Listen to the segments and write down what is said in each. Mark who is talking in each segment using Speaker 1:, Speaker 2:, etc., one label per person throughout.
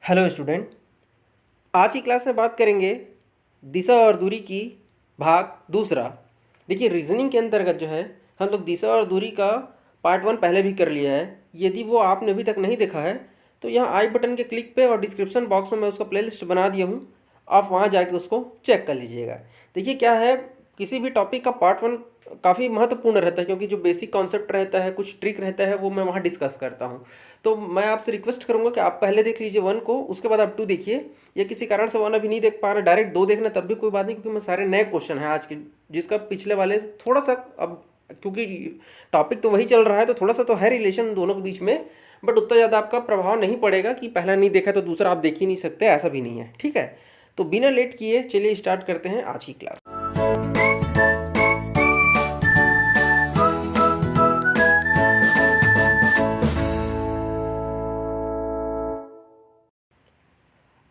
Speaker 1: Hello student. आज की class में बात करेंगे दिशा और दूरी की भाग दूसरा। देखिए, रीजनिंग के अंतर्गत जो है हम लोग दिशा और दूरी का पार्ट 1 पहले भी कर लिया है। यदि वो आपने अभी तक नहीं देखा है तो यहाँ आई बटन के क्लिक पे और डिस्क्रिप्शन बॉक्स में मैं उसका प्लेलिस्ट बना दिया हूँ, आप वहाँ जाके उसको चेक कर लीजिएगा। देखिए क्या है, किसी भी टॉपिक का पार्ट 1 काफ़ी महत्वपूर्ण रहता है, क्योंकि जो बेसिक कॉन्सेप्ट रहता है, कुछ ट्रिक रहता है, वो मैं वहाँ डिस्कस करता हूँ। तो मैं आपसे रिक्वेस्ट करूंगा कि आप पहले देख लीजिए 1 को, उसके बाद आप 2 देखिए। या किसी कारण से 1 अभी नहीं देख पा रहे, डायरेक्ट 2 देखना तब भी कोई बात नहीं, क्योंकि मैं सारे नए क्वेश्चन हैं आज के, जिसका पिछले वाले से थोड़ा सा अब, क्योंकि टॉपिक तो वही चल रहा है तो थोड़ा सा तो है रिलेशन दोनों के बीच में, बट उतना ज़्यादा आपका प्रभाव नहीं पड़ेगा कि पहला नहीं देखा तो दूसरा आप देख ही नहीं सकते, ऐसा भी नहीं है। ठीक है, तो बिना लेट किए चलिए स्टार्ट करते हैं आज की क्लास।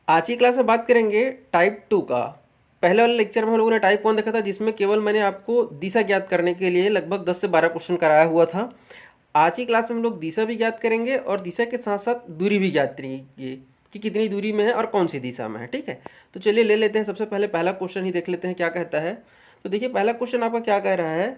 Speaker 1: आज की क्लास में बात करेंगे टाइप 2 का। पहले वाले लेक्चर में हम लोगों ने टाइप 1 देखा था, जिसमें केवल मैंने आपको दिशा ज्ञात करने के लिए लगभग 10 से 12 क्वेश्चन कराया हुआ था। आज की क्लास में हम लोग दिशा भी ज्ञात करेंगे और दिशा के साथ साथ दूरी भी ज्ञात करेंगे कि कितनी दूरी में है और कौन सी दिशा में है। ठीक है, तो चलिए ले लेते हैं। सबसे पहले पहला क्वेश्चन ही देख लेते हैं क्या कहता है। तो देखिए, पहला क्वेश्चन आपका क्या कह रहा है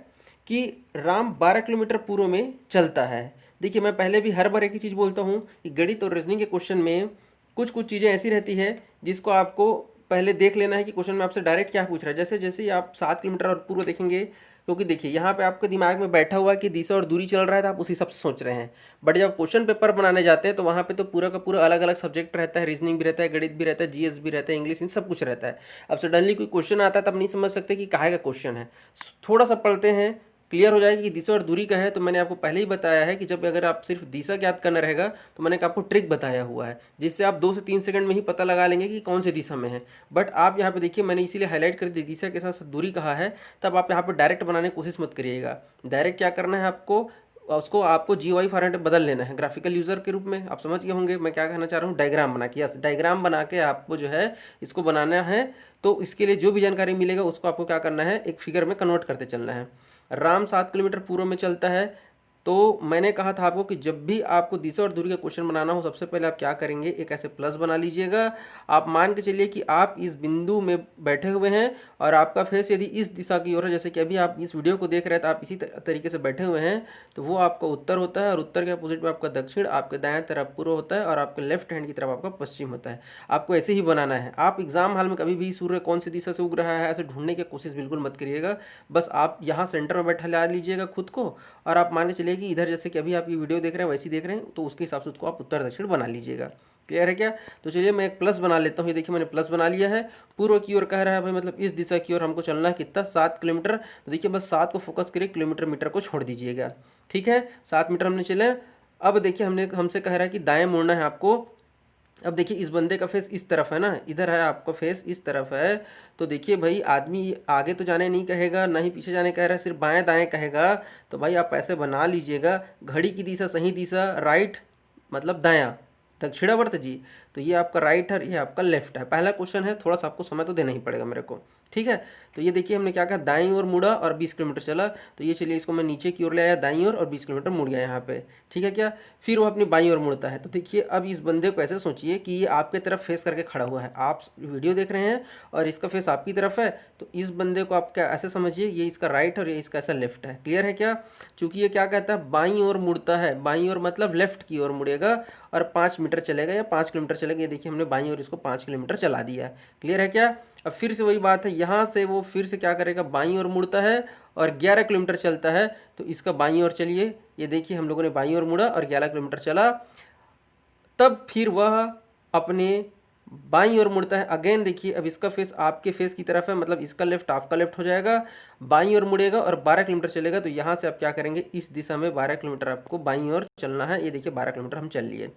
Speaker 1: कि राम 12 किलोमीटर पूर्व में चलता है। देखिए, मैं पहले भी हर बार एक ही चीज़ बोलता हूँ कि गणित और रीजनिंग के क्वेश्चन में कुछ कुछ चीज़ें ऐसी रहती है जिसको आपको पहले देख लेना है कि क्वेश्चन में आपसे डायरेक्ट क्या पूछ रहा है। जैसे जैसे ही आप 7 किलोमीटर और पूर्व देखेंगे, क्योंकि देखिए यहाँ पे आपके दिमाग में बैठा हुआ है कि दिशा और दूरी चल रहा है, तो आप उसी हिसाब से सोच रहे हैं। बट जब क्वेश्चन पेपर बनाने जाते हैं तो वहाँ पे तो पूरा का पूरा अलग अलग सब्जेक्ट रहता है, रीजनिंग भी रहता है, गणित भी रहता है, जीएस भी रहता है, इंग्लिश, इन सब कुछ रहता है। अब सडनली कोई क्वेश्चन आता है तब नहीं समझ सकते कि काहे का क्वेश्चन है। थोड़ा सा पढ़ते हैं, क्लियर हो जाएगी कि दिशा और दूरी का है। तो मैंने आपको पहले ही बताया है कि जब अगर आप सिर्फ दिशा ज्ञात करना रहेगा तो मैंने आपको ट्रिक बताया हुआ है, जिससे आप 2 से 3 सेकंड में ही पता लगा लेंगे कि कौन सी दिशा में है। बट आप यहाँ पे देखिए, मैंने इसीलिए हाईलाइट कर दी दिशा के साथ साथ दूरी कहा है, तब आप यहाँ पे डायरेक्ट बनाने की कोशिश मत करिएगा। डायरेक्ट क्या करना है आपको, उसको आपको जी वाई फॉर्मेट में बदल लेना है। ग्राफिकल यूज़र के रूप में आप समझ गए होंगे मैं क्या कहना चाह रहा हूँ। डायग्राम बना के, यस, डायग्राम बना के आपको जो है इसको बनाना है। तो इसके लिए जो भी जानकारी मिलेगा उसको आपको क्या करना है, एक फिगर में कन्वर्ट करते चलना है। राम 7 किलोमीटर पूर्व में चलता है। तो मैंने कहा था आपको कि जब भी आपको दिशा और दूरी का क्वेश्चन बनाना हो, सबसे पहले आप क्या करेंगे, एक ऐसे प्लस बना लीजिएगा। आप मान के चलिए कि आप इस बिंदु में बैठे हुए हैं और आपका फेस यदि इस दिशा की ओर है, जैसे कि अभी आप इस वीडियो को देख रहे हैं तो आप इसी तरीके से बैठे हुए हैं, तो वो आपका उत्तर होता है। और उत्तर के अपोजिट में आपका दक्षिण, आपके दाएं तरफ पूर्व होता है और आपके लेफ्ट हैंड की तरफ आपका पश्चिम होता है। आपको ऐसे ही बनाना है। आप एग्जाम हॉल में कभी भी सूर्य कौन सी दिशा से उग रहा है ऐसे ढूंढने की कोशिश बिल्कुल मत करिएगा। बस आप यहाँ सेंटर में बैठा ला लीजिएगा खुद को, और आप मान के चलिए कि इधर जैसे कि अभी आप ये वीडियो देख रहे हैं वैसे ही देख रहे हैं, तो उसके हिसाब से उसको आप उत्तर दक्षिण बना लीजिएगा। क्लियर है क्या? तो चलिए मैं एक प्लस बना लेता हूँ। ये देखिए मैंने प्लस बना लिया है। पूर्व की ओर कह रहा है भाई, मतलब इस दिशा की ओर हमको चलना है कितना, 7 किलोमीटर। तो देखिए बस 7 को फोकस करिए, किलोमीटर मीटर को छोड़ दीजिएगा। ठीक है, 7 मीटर हमने चले। अब देखिए हमसे कह रहा है कि दाएं मुड़ना है आपको। अब देखिए इस बंदे का फेस इस तरफ है ना, इधर है, आपका फेस इस तरफ है। तो देखिए भाई, आदमी आगे तो जाने नहीं कहेगा, ना ही पीछे जाने कह रहा है, सिर्फ बाएं दाएं कहेगा। तो भाई आप ऐसे बना लीजिएगा, घड़ी की दिशा सही दिशा राइट मतलब दायां, दक्षिणावर्त जी। तो ये आपका राइट है, ये आपका लेफ्ट है। पहला क्वेश्चन है, थोड़ा सा आपको समय तो देना ही पड़ेगा मेरे को। ठीक है, तो ये देखिए हमने क्या कहा, दाईं ओर मुड़ा और 20 किलोमीटर चला। तो ये चलिए इसको मैं नीचे की ओर ले आया, दाईं ओर, और 20 किलोमीटर मुड़ गया यहाँ पे। ठीक है क्या? फिर वो अपनी बाईं ओर मुड़ता है। तो देखिए अब इस बंदे को ऐसे सोचिए कि ये आपके तरफ फेस करके खड़ा हुआ है, आप वीडियो देख रहे हैं और इसका फेस आपकी तरफ है। तो इस बंदे को आप क्या ऐसे समझिए, ये इसका राइट और ये इसका ऐसा लेफ्ट है। क्लियर है क्या? चूंकि ये क्या कहता है, बाईं ओर मुड़ता है, बाईं ओर मतलब लेफ्ट की ओर मुड़ेगा और 5 मीटर चलेगा या 5 किलोमीटर चलेगा। ये देखिए हमने बाईं ओर इसको 5 किलोमीटर चला दिया है। क्लियर है क्या? अब फिर से वही बात है, यहाँ से वो फिर से क्या करेगा, बाईं ओर मुड़ता है और 11 किलोमीटर चलता है। तो इसका बाईं ओर चलिए, ये देखिए हम लोगों ने बाईं ओर मुड़ा और 11 किलोमीटर चला। तब फिर वह अपने बाईं ओर मुड़ता है। अगेन देखिए अब इसका फेस आपके फेस की तरफ है, मतलब इसका लेफ्ट आपका लेफ्ट हो जाएगा। बाईं ओर मुड़ेगा और 12 किलोमीटर चलेगा। तो यहाँ से आप क्या करेंगे, इस दिशा में 12 किलोमीटर आपको बाईं ओर चलना है। ये देखिए 12 किलोमीटर हम चल लिए।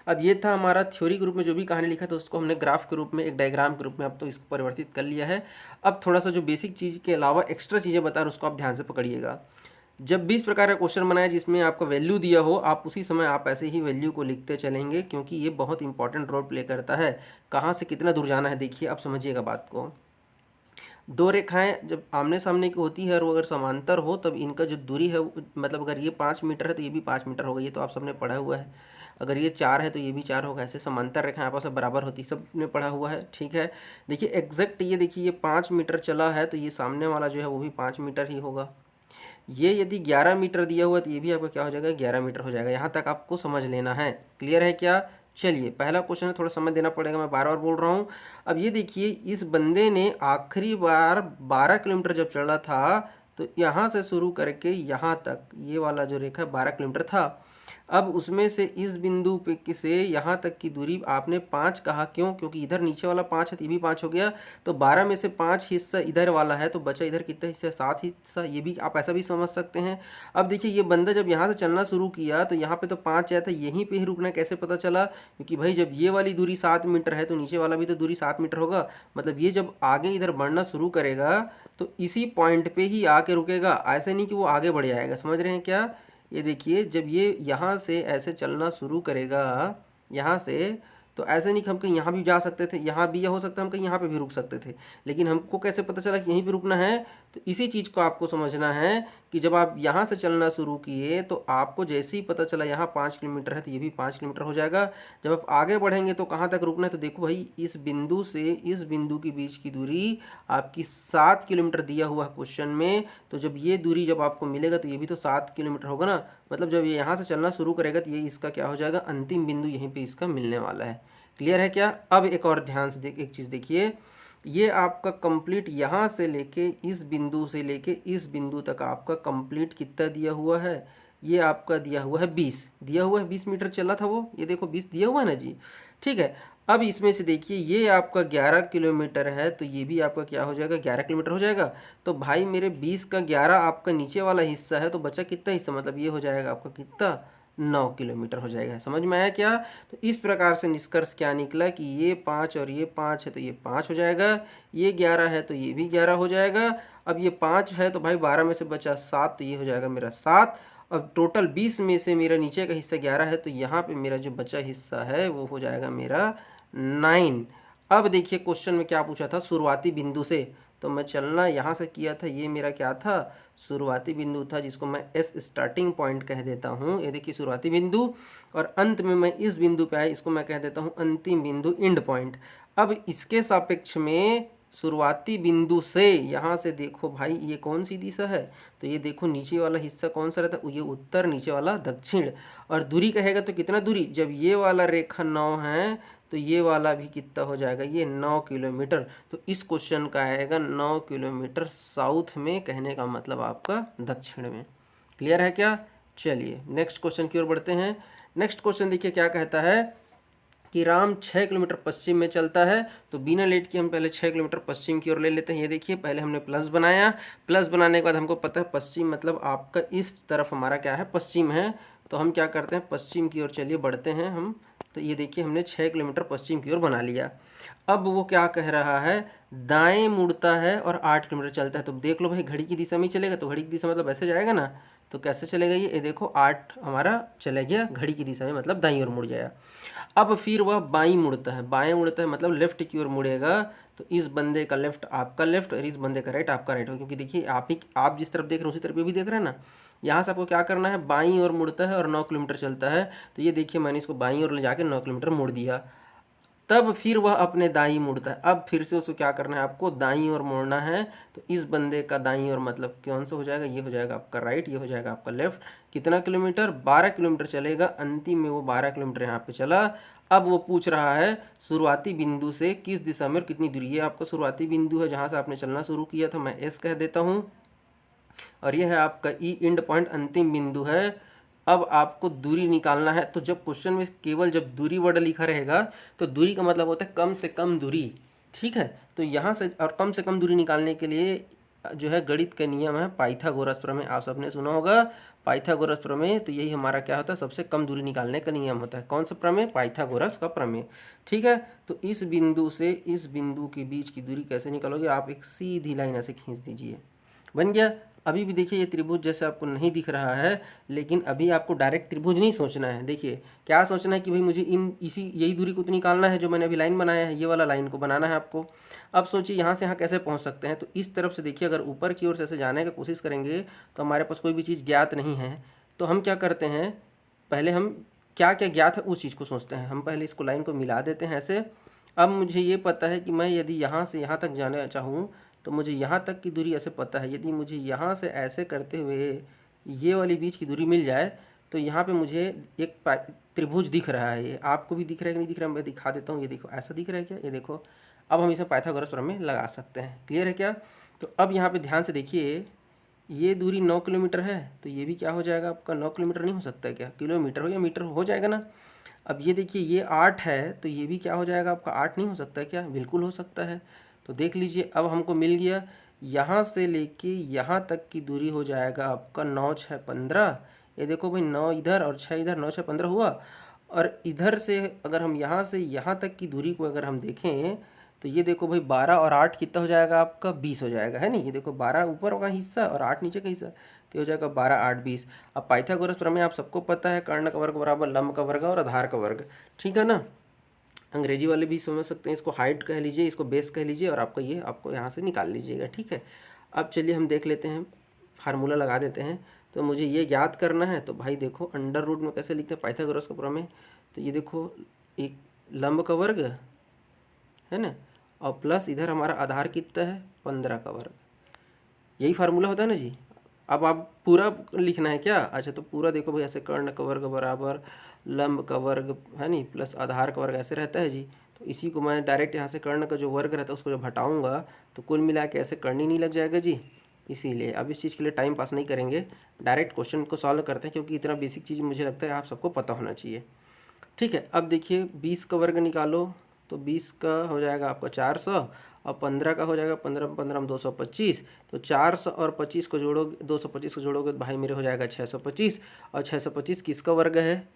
Speaker 1: अब ये था हमारा थ्योरी के रूप में जो भी कहानी लिखा था, उसको हमने ग्राफ के रूप में, एक डायग्राम के रूप में अब तो इसको परिवर्तित कर लिया है। अब थोड़ा सा जो बेसिक चीज़ के अलावा एक्स्ट्रा चीज़ें बता रहे उसको आप ध्यान से पकड़िएगा। जब भी इस प्रकार का क्वेश्चन बनाए जिसमें आपका वैल्यू दिया हो, आप उसी समय आप ऐसे ही वैल्यू को लिखते चलेंगे, क्योंकि ये बहुत इंपॉर्टेंट रोल प्ले करता है। कहाँ से कितना दूर जाना है, देखिए आप समझिएगा बात को। दो रेखाएं जब आमने सामने की होती है और वो अगर समांतर हो, तब इनका जो दूरी है मतलब अगर ये 5 मीटर है तो ये भी 5 मीटर होगा। ये तो आप सबने पढ़ा हुआ है। अगर ये 4 है तो ये भी 4 होगा, ऐसे समांतर रेखा आपस में बराबर होती, सब ने पढ़ा हुआ है, ठीक है। देखिए एग्जैक्ट ये देखिए ये 5 मीटर चला है तो ये सामने वाला जो है वो भी 5 मीटर ही होगा। ये यदि 11 मीटर दिया हुआ तो ये भी आपका क्या हो जाएगा, 11 मीटर हो जाएगा। यहाँ तक आपको समझ लेना है, क्लियर है क्या। चलिए पहला क्वेश्चन है, थोड़ा समय देना पड़ेगा, मैं बार बार बोल रहा हूँ। अब ये देखिए इस बंदे ने आखिरी बार 12 किलोमीटर जब चला था तो यहाँ से शुरू करके यहाँ तक ये वाला जो रेखा 12 किलोमीटर था। अब उसमें से इस बिंदु पे से यहाँ तक की दूरी आपने 5 कहा, क्यों, क्योंकि इधर नीचे वाला 5 है तो ये भी 5 हो गया, तो 12 में से 5 हिस्सा इधर वाला है तो बचा इधर कितना हिस्सा, 7 हिस्सा, ये भी आप ऐसा भी समझ सकते हैं। अब देखिए ये बंदा जब यहाँ से चलना शुरू किया तो यहाँ पे तो 5 आया था, यहीं पे ही रुकना कैसे पता चला, क्योंकि भाई जब ये वाली दूरी 7 मीटर है तो नीचे वाला भी तो दूरी 7 मीटर होगा, मतलब ये जब आगे इधर बढ़ना शुरू करेगा तो इसी पॉइंट पे ही आके रुकेगा, ऐसे नहीं कि वो आगे बढ़ जाएगा, समझ रहे हैं क्या। ये देखिए जब ये यहाँ से ऐसे चलना शुरू करेगा यहाँ से, तो ऐसे नहीं कि हम कहीं यहाँ भी जा सकते थे, यहाँ भी हो सकता है हम कहीं यहाँ पे भी रुक सकते थे, लेकिन हमको कैसे पता चला कि यहीं पे रुकना है। तो इसी चीज़ को आपको समझना है कि जब आप यहाँ से चलना शुरू किए तो आपको जैसे ही पता चला यहाँ 5 किलोमीटर है तो ये भी 5 किलोमीटर हो जाएगा। जब आप आगे बढ़ेंगे तो कहाँ तक रुकना है, तो देखो भाई इस बिंदु से इस बिंदु के बीच की दूरी आपकी 7 किलोमीटर दिया हुआ है क्वेश्चन में। तो जब ये दूरी जब आपको मिलेगा तो ये भी तो 7 किलोमीटर होगा ना, मतलब जब ये यहाँ से चलना शुरू करेगा तो ये इसका क्या हो जाएगा, अंतिम बिंदु यहीं पे इसका मिलने वाला है। क्लियर है क्या। अब एक और ध्यान से एक चीज़ देखिए, ये आपका कंप्लीट यहाँ से लेके इस बिंदु से लेके इस बिंदु तक आपका कंप्लीट कितना दिया हुआ है, ये आपका दिया हुआ है 20, दिया हुआ है 20 मीटर चला था वो, ये देखो 20 दिया हुआ है ना जी, ठीक है। अब इसमें से देखिए ये आपका 11 किलोमीटर है तो ये भी आपका क्या हो जाएगा, 11 किलोमीटर हो जाएगा। तो भाई मेरे 20 का 11 आपका नीचे वाला हिस्सा है, तो बचा कितना हिस्सा, मतलब ये हो जाएगा आपका कितना, 9 किलोमीटर हो जाएगा। समझ में आया क्या। तो इस प्रकार से निष्कर्ष क्या निकला कि ये 5 और ये 5 है तो ये 5 हो जाएगा, ये 11 है तो ये भी 11 हो जाएगा। अब ये 5 है तो भाई 12 में से बचा 7 तो ये हो जाएगा मेरा 7। अब टोटल 20 में से मेरा नीचे का हिस्सा 11 है तो यहाँ पे मेरा जो बचा हिस्सा है वो हो जाएगा मेरा 9। अब देखिए क्वेश्चन में क्या पूछा था, शुरुआती बिंदु से, तो मैं चलना यहाँ से किया था, ये मेरा क्या था, शुरुआती बिंदु था, जिसको मैं एस स्टार्टिंग पॉइंट कह देता हूँ। ये देखिए शुरुआती बिंदु, और अंत में मैं इस बिंदु पे आया, इसको मैं कह देता हूँ अंतिम बिंदु, एंड पॉइंट। अब इसके सापेक्ष में शुरुआती बिंदु से यहाँ से देखो भाई ये कौन सी दिशा है, तो ये देखो नीचे वाला हिस्सा कौन सा रहता है, ये उत्तर, नीचे वाला दक्षिण। और दूरी कहेगा तो कितना दूरी, जब ये वाला रेखा 9 है तो ये वाला भी कितना हो जाएगा, ये 9 किलोमीटर। तो इस क्वेश्चन का आएगा 9 किलोमीटर साउथ में, कहने का मतलब आपका दक्षिण में। क्लियर है क्या। चलिए नेक्स्ट क्वेश्चन की ओर बढ़ते हैं। नेक्स्ट क्वेश्चन देखिए क्या कहता है कि राम 6 किलोमीटर पश्चिम में चलता है। तो बिना लेट के हम पहले 6 किलोमीटर पश्चिम की ओर ले लेते हैं। ये देखिए पहले हमने प्लस बनाया, प्लस बनाने के बाद हमको पता है पश्चिम मतलब आपका इस तरफ हमारा क्या है, पश्चिम है। तो हम क्या करते हैं, पश्चिम की ओर चलिए बढ़ते हैं हम। तो ये देखिए हमने 6 किलोमीटर पश्चिम की ओर बना लिया। अब वो क्या कह रहा है, दाएं मुड़ता है और 8 किलोमीटर चलता है। तो देख लो भाई घड़ी की दिशा में चलेगा, तो घड़ी की दिशा मतलब ऐसे जाएगा ना, तो कैसे चलेगा, ये देखो 8 हमारा चला गया घड़ी की दिशा में, मतलब दाईं ओर मुड़ जाएगा। अब फिर वह बाईं मुड़ता है, बाएं मुड़ता है मतलब लेफ्ट की ओर मुड़ेगा। तो इस बंदे का लेफ्ट आपका लेफ्ट और इस बंदे का राइट आपका राइट हो, क्योंकि देखिए आप जिस तरफ देख रहे हो उसी तरफ ये भी देख रहे हैं ना। यहाँ से आपको क्या करना है, बाईं ओर मुड़ता है और 9 किलोमीटर चलता है। तो ये देखिए मैंने इसको बाईं ओर ले जाके 9 किलोमीटर मोड़ दिया। तब फिर वह अपने दाईं मुड़ता है। अब फिर से उसको क्या करना है, आपको दाईं ओर मोड़ना है। तो इस बंदे का दाईं ओर मतलब कौन सा हो जाएगा, ये हो जाएगा आपका राइट, ये हो जाएगा आपका लेफ्ट। कितना किलोमीटर, 12 किलोमीटर चलेगा। अंतिम में वो 12 किलोमीटर यहाँ पे चला। अब वो पूछ रहा है शुरुआती बिंदु से किस दिशा में और कितनी दूरी। ये आपका शुरुआती बिंदु है जहाँ से आपने चलना शुरू किया था, मैं एस कह देता हूँ। और यह है आपका ई एंड पॉइंट, अंतिम बिंदु है। अब आपको दूरी निकालना है। तो जब क्वेश्चन में केवल जब दूरी वर्ड लिखा रहेगा तो दूरी का मतलब होता है कम से कम दूरी, ठीक है। तो यहाँ से और कम से कम दूरी निकालने के लिए जो है गणित का नियम है पाइथागोरस प्रमेय, आप सबने सुना होगा पाइथागोरस प्रमेय। तो यही हमारा क्या होता है, सबसे कम दूरी निकालने का नियम होता है। कौन सा प्रमेय, पाइथागोरस का प्रमेय, ठीक है। तो इस बिंदु से इस बिंदु के बीच की दूरी कैसे निकालोगे, आप एक सीधी लाइन ऐसे खींच दीजिए, बन गया। अभी भी देखिए ये त्रिभुज जैसे आपको नहीं दिख रहा है, लेकिन अभी आपको डायरेक्ट त्रिभुज नहीं सोचना है। देखिए क्या सोचना है कि भाई मुझे यही दूरी को तो निकालना है जो मैंने अभी लाइन बनाया है, ये वाला लाइन को बनाना है आपको। अब सोचिए यहाँ से यहाँ कैसे पहुँच सकते हैं। तो इस तरफ से देखिए अगर ऊपर की ओर से ऐसे जाने की कोशिश करेंगे तो हमारे पास कोई भी चीज़ ज्ञात नहीं है। तो हम क्या करते हैं, पहले हम क्या क्या ज्ञात है उस चीज़ को सोचते हैं। हम पहले इसको लाइन को मिला देते हैं ऐसे। अब मुझे ये पता है कि मैं यदि यहाँ से यहाँ तक जाना चाहूँ तो मुझे यहाँ तक की दूरी ऐसे पता है। यदि मुझे यहाँ से ऐसे करते हुए ये वाली बीच की दूरी मिल जाए तो यहाँ पे मुझे एक त्रिभुज दिख रहा है। ये आपको भी दिख रहा है कि नहीं दिख रहा है, मैं दिखा देता हूँ। ये देखो ऐसा दिख रहा है क्या, ये देखो। अब हम इसे पाइथागोरस थ्योरम में लगा सकते हैं। क्लियर है क्या? तो अब यहाँ पे ध्यान से देखिए, ये दूरी 9 किलोमीटर है तो ये भी क्या हो जाएगा आपका 9 किलोमीटर नहीं हो सकता है क्या, किलोमीटर हो या मीटर हो जाएगा ना। अब ये देखिए ये 8 है तो ये भी क्या हो जाएगा आपका 8 नहीं हो सकता है क्या, बिल्कुल हो सकता है। तो देख लीजिए अब हमको मिल गया, यहाँ से लेके यहाँ तक की दूरी हो जाएगा आपका 9 6 15। ये देखो भाई 9 इधर और 6 इधर, 9 6 15 हुआ। और इधर से अगर हम यहाँ से यहाँ तक की दूरी को अगर हम देखें तो ये देखो भाई 12 और 8 कितना हो जाएगा आपका 20 हो जाएगा, है नहीं। ये देखो 12 ऊपर का हिस्सा और 8 नीचे का हिस्सा, तो हो जाएगा 12 8 20। अब पाइथागोरस प्रमेय आप सबको पता है, कर्ण का वर्ग बराबर लंब का वर्ग और आधार का वर्ग, ठीक है ना। अंग्रेजी वाले भी समझ सकते हैं, इसको हाइट कह लीजिए, इसको बेस कह लीजिए, और आपका ये आपको यहाँ से निकाल लीजिएगा, ठीक है। अब चलिए हम देख लेते हैं, फार्मूला लगा देते हैं। तो मुझे ये याद करना है तो भाई देखो अंडर रूट में कैसे लिखते हैं पाइथागोरस का प्रमेय। तो ये देखो एक लंब का वर्ग है ना, और प्लस इधर हमारा आधार कितना है 15 का वर्ग, यही फार्मूला होता है ना जी। अब आप पूरा लिखना है क्या? अच्छा तो पूरा देखो भाई, ऐसे कर्ण का वर्ग बराबर लंब का वर्ग है नहीं प्लस आधार का वर्ग ऐसे रहता है जी। तो इसी को मैं डायरेक्ट यहाँ से कर्ण का जो वर्ग रहता है उसको जब हटाऊंगा तो कुल मिला के ऐसे कर्ण ही नहीं लग जाएगा जी। इसीलिए अब इस चीज़ के लिए टाइम पास नहीं करेंगे, डायरेक्ट क्वेश्चन को सॉल्व करते हैं, क्योंकि इतना बेसिक चीज़ मुझे लगता है आप सबको पता होना चाहिए, ठीक है। अब देखिए 20 का वर्ग निकालो तो 20 का हो जाएगा आपका 400 और 15 का हो जाएगा 15 15 225। तो 400 और 25 को जोड़ोगे, 225 को जोड़ोगे तो भाई मेरे हो जाएगा 625। और 625 किसका वर्ग है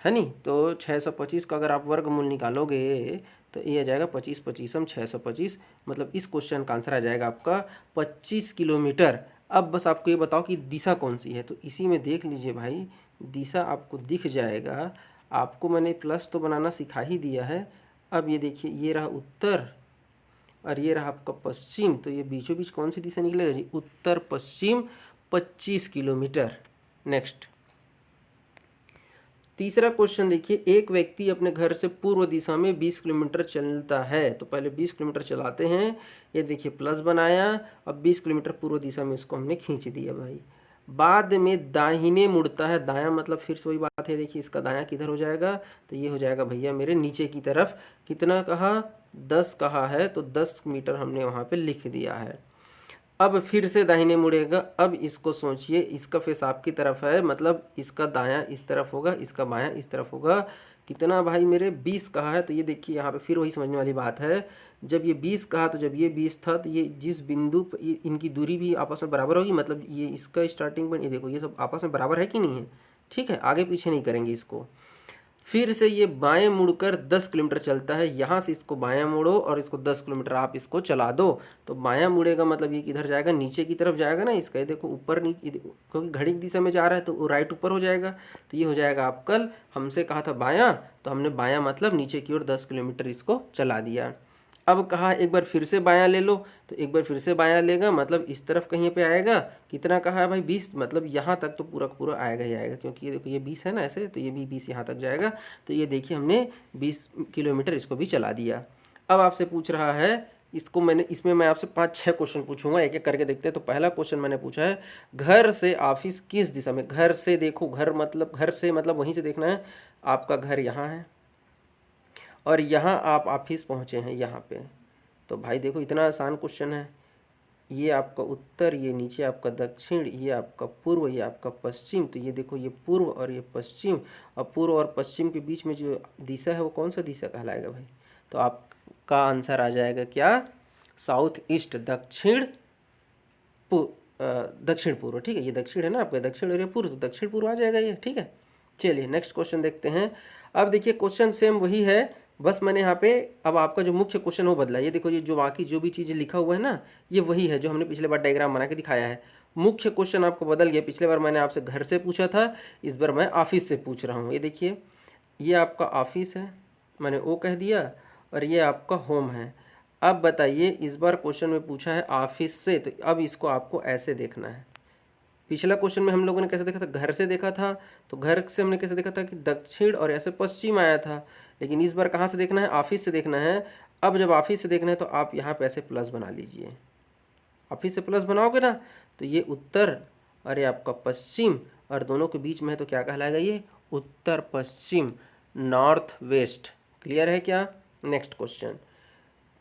Speaker 1: नहीं। तो 625 का अगर आप वर्गमूल निकालोगे तो ये आ जाएगा 25 25 625, मतलब इस क्वेश्चन का आंसर आ जाएगा आपका 25 किलोमीटर। अब बस आपको ये बताओ कि दिशा कौन सी है, तो इसी में देख लीजिए भाई, दिशा आपको दिख जाएगा। आपको मैंने प्लस तो बनाना सिखा ही दिया है। अब ये देखिए ये रहा उत्तर और ये रहा आपका पश्चिम, तो ये बीचों बीच कौन सी दिशा निकलेगा जी, उत्तर पश्चिम 25 किलोमीटर। नेक्स्ट तीसरा क्वेश्चन देखिए, एक व्यक्ति अपने घर से पूर्व दिशा में 20 किलोमीटर चलता है। तो पहले 20 किलोमीटर चलाते हैं, ये देखिए प्लस बनाया, अब 20 किलोमीटर पूर्व दिशा में इसको हमने खींच दिया भाई। बाद में दाहिने मुड़ता है, दायां मतलब फिर से वही बात है, देखिए इसका दायां किधर हो जाएगा, तो ये हो जाएगा भैया मेरे नीचे की तरफ। कितना कहा, 10 कहा है, तो 10 मीटर हमने वहाँ पे लिख दिया है। अब फिर से दाहिने मुड़ेगा, अब इसको सोचिए, इसका फेस आपकी तरफ है, मतलब इसका दायां इस तरफ होगा, इसका बायां इस तरफ होगा। कितना भाई मेरे 20 कहा है, तो ये देखिए यहाँ पे फिर वही समझने वाली बात है। जब ये 20 कहा तो जब ये 20 था तो ये जिस बिंदु पर इनकी दूरी भी आपस में बराबर होगी, मतलब ये इसका स्टार्टिंग पॉइंट, ये देखो ये सब आपस में बराबर है कि नहीं है, ठीक है। आगे पीछे नहीं करेंगे इसको। फिर से ये बाएं मुड़कर 10 किलोमीटर चलता है, यहाँ से इसको बायां मोड़ो और इसको 10 किलोमीटर आप इसको चला दो। तो बायां मुड़ेगा मतलब ये किधर जाएगा, नीचे की तरफ जाएगा ना इसका, ये देखो ऊपर नीचे, क्योंकि घड़ी की दिशा में जा रहा है तो वो राइट ऊपर हो जाएगा। तो ये हो जाएगा, आप कल हमसे कहा था बायां, तो हमने बायां मतलब नीचे की ओर 10 किलोमीटर इसको चला दिया। अब कहा एक बार फिर से बायां ले लो, तो एक बार फिर से बायां लेगा मतलब इस तरफ कहीं पे आएगा। कितना कहा है भाई 20, मतलब यहाँ तक तो पूरा पूरा आएगा ही आएगा, क्योंकि ये देखो ये 20 है ना ऐसे, तो ये भी 20 यहाँ तक जाएगा। तो ये देखिए हमने 20 किलोमीटर इसको भी चला दिया। अब आपसे पूछ रहा है इसको, मैंने इसमें मैं आपसे 5-6 क्वेश्चन पूछूंगा, एक एक करके देखते हैं। तो पहला क्वेश्चन मैंने पूछा है, घर से ऑफिस किस दिशा में। घर से देखो, घर से मतलब वहीं से देखना है, आपका घर यहाँ है और यहाँ आप ऑफिस पहुँचे हैं यहाँ पे। तो भाई देखो इतना आसान क्वेश्चन है, ये आपका उत्तर, ये नीचे आपका दक्षिण, ये आपका पूर्व, ये आपका पश्चिम। तो ये देखो ये पूर्व और ये पश्चिम, और पूर्व और पश्चिम के बीच में जो दिशा है वो कौन सा दिशा कहलाएगा भाई। तो आपका आंसर आ जाएगा क्या, साउथ ईस्ट, दक्षिण पूर्व, ठीक है। ये दक्षिण है ना आपका, दक्षिण और ये पूर्व, तो दक्षिण पूर्व आ जाएगा ये, ठीक है। चलिए नेक्स्ट क्वेश्चन देखते हैं। अब देखिए क्वेश्चन सेम वही है, बस मैंने यहाँ पे अब आपका जो मुख्य क्वेश्चन वो बदला। ये देखो ये जो बाकी जो भी चीज़ें लिखा हुआ है ना, ये वही है जो हमने पिछले बार डायग्राम बना के दिखाया है। मुख्य क्वेश्चन आपको बदल गया, पिछले बार मैंने आपसे घर से पूछा था, इस बार मैं ऑफिस से पूछ रहा हूँ। ये देखिए ये आपका ऑफिस है, मैंने ओ कह दिया, और ये आपका होम है। अब बताइए इस बार क्वेश्चन में पूछा है ऑफिस से, तो अब इसको आपको ऐसे देखना है, पिछला क्वेश्चन में हम लोगों ने कैसे देखा था, घर से देखा था, तो घर से हमने कैसे देखा था कि दक्षिण और ऐसे पश्चिम आया था। लेकिन इस बार कहाँ से देखना है, ऑफिस से देखना है। अब जब ऑफिस से देखना है तो आप यहाँ पे ऐसे प्लस बना लीजिए। ऑफिस से प्लस बनाओगे ना तो ये उत्तर और ये आपका पश्चिम, और दोनों के बीच में है तो क्या कहलाएगा, ये उत्तर पश्चिम, नॉर्थ वेस्ट। क्लियर है क्या? नेक्स्ट क्वेश्चन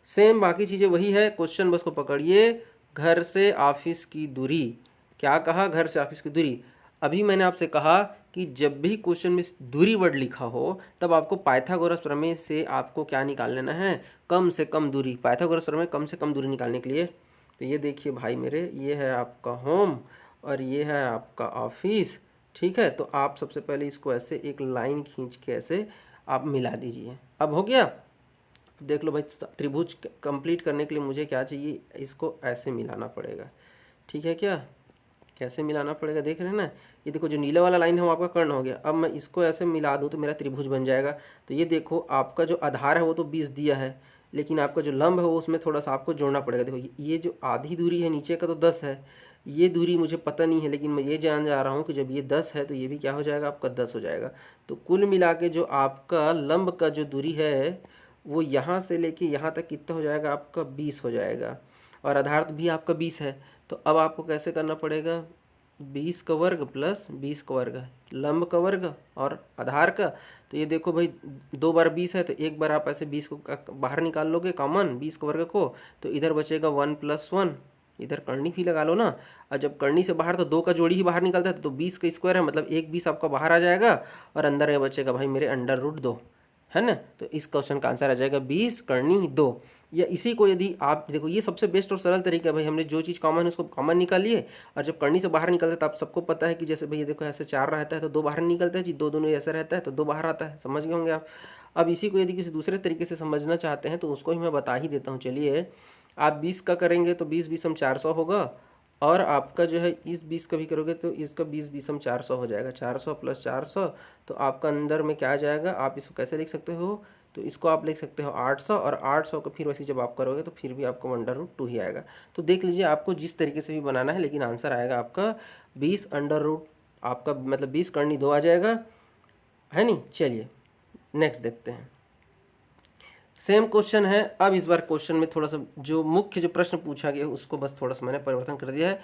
Speaker 1: सेम, बाकी चीज़ें वही है, क्वेश्चन बस को पकड़िए। घर से ऑफिस की दूरी, क्या कहा, घर से ऑफिस की दूरी। अभी मैंने आपसे कहा कि जब भी क्वेश्चन में दूरी वर्ड लिखा हो तब आपको पाइथागोरस प्रमेय से आपको क्या निकाल लेना है, कम से कम दूरी। पाइथागोरस प्रमेय कम से कम दूरी निकालने के लिए, तो ये देखिए भाई मेरे, ये है आपका होम और ये है आपका ऑफिस। ठीक है, तो आप सबसे पहले इसको ऐसे एक लाइन खींच के ऐसे आप मिला दीजिए। अब हो गया, देख लो भाई, त्रिभुज कंप्लीट करने के लिए मुझे क्या चाहिए, इसको ऐसे मिलाना पड़ेगा। ठीक है क्या, कैसे मिलाना पड़ेगा देख रहे हैं ना, ये देखो जो नीला वाला लाइन है वो आपका कर्ण हो गया। अब मैं इसको ऐसे मिला दूँ तो मेरा त्रिभुज बन जाएगा। तो ये देखो आपका जो आधार है वो तो 20 दिया है, लेकिन आपका जो लंब है वो उसमें थोड़ा सा आपको जोड़ना पड़ेगा। देखो ये जो आधी दूरी है नीचे का तो 10 है, ये दूरी मुझे पता नहीं है, लेकिन मैं ये जान जा रहा हूँ कि जब ये 10 है तो ये भी क्या हो जाएगा, आपका 10 हो जाएगा। तो कुल मिला के जो आपका लंब का जो दूरी है वो यहाँ से लेके यहाँ तक कितना हो जाएगा, आपका 20 हो जाएगा। और आधार भी आपका 20 है, तो अब आपको कैसे करना पड़ेगा, 20 का वर्ग प्लस 20 का वर्ग, लंब का वर्ग और आधार का। तो ये देखो भाई 2 बार 20 है, तो एक बार आप ऐसे 20 को बाहर निकाल लोगे कॉमन, 20 का वर्ग को, तो इधर बचेगा 1 + 1, इधर करनी भी लगा लो ना। और जब करनी से बाहर तो 2 का जोड़ी ही बाहर निकलता है, तो 20 का स्क्वायर है, मतलब एक 20 आपका बाहर आ जाएगा और अंदर ये बचेगा भाई मेरे √2, है ना। तो इस क्वेश्चन का आंसर आ जाएगा 20 करनी 2। या इसी को यदि आप देखो, ये सबसे बेस्ट और सरल तरीका है भाई, हमने जो चीज़ कॉमन है उसको कॉमन निकालिए, और जब करनी से बाहर निकलता है तो आप सबको पता है कि जैसे भैया देखो ऐसे 4 रहता है तो 2 बाहर निकलता है जी, 2 दोनों ऐसा रहता है तो 2 बाहर आता है, समझ गए होंगे आप। अब इसी को यदि किसी दूसरे तरीके से समझना चाहते हैं तो उसको ही मैं बता ही देता हूँ। चलिए, आप 20 का करेंगे तो 20 20 400 होगा, और आपका जो है इस 20 का भी करोगे तो इसका 20 20 400 हो जाएगा, 400 + 400, तो आपका अंदर में क्या आ जाएगा, आप इसको कैसे लिख सकते हो, तो इसको आप लिख सकते हो 800, और 800 को फिर वैसे जब आप करोगे तो फिर भी आपको √2 ही आएगा। तो देख लीजिए आपको जिस तरीके से भी बनाना है, लेकिन आंसर आएगा आपका 20 √, आपका मतलब 20 करनी 2 आ जाएगा, है नहीं। चलिए नेक्स्ट देखते हैं, सेम क्वेश्चन है। अब इस बार क्वेश्चन में थोड़ा सा जो मुख्य जो प्रश्न पूछा गया उसको बस थोड़ा सा मैंने परिवर्तन कर दिया है,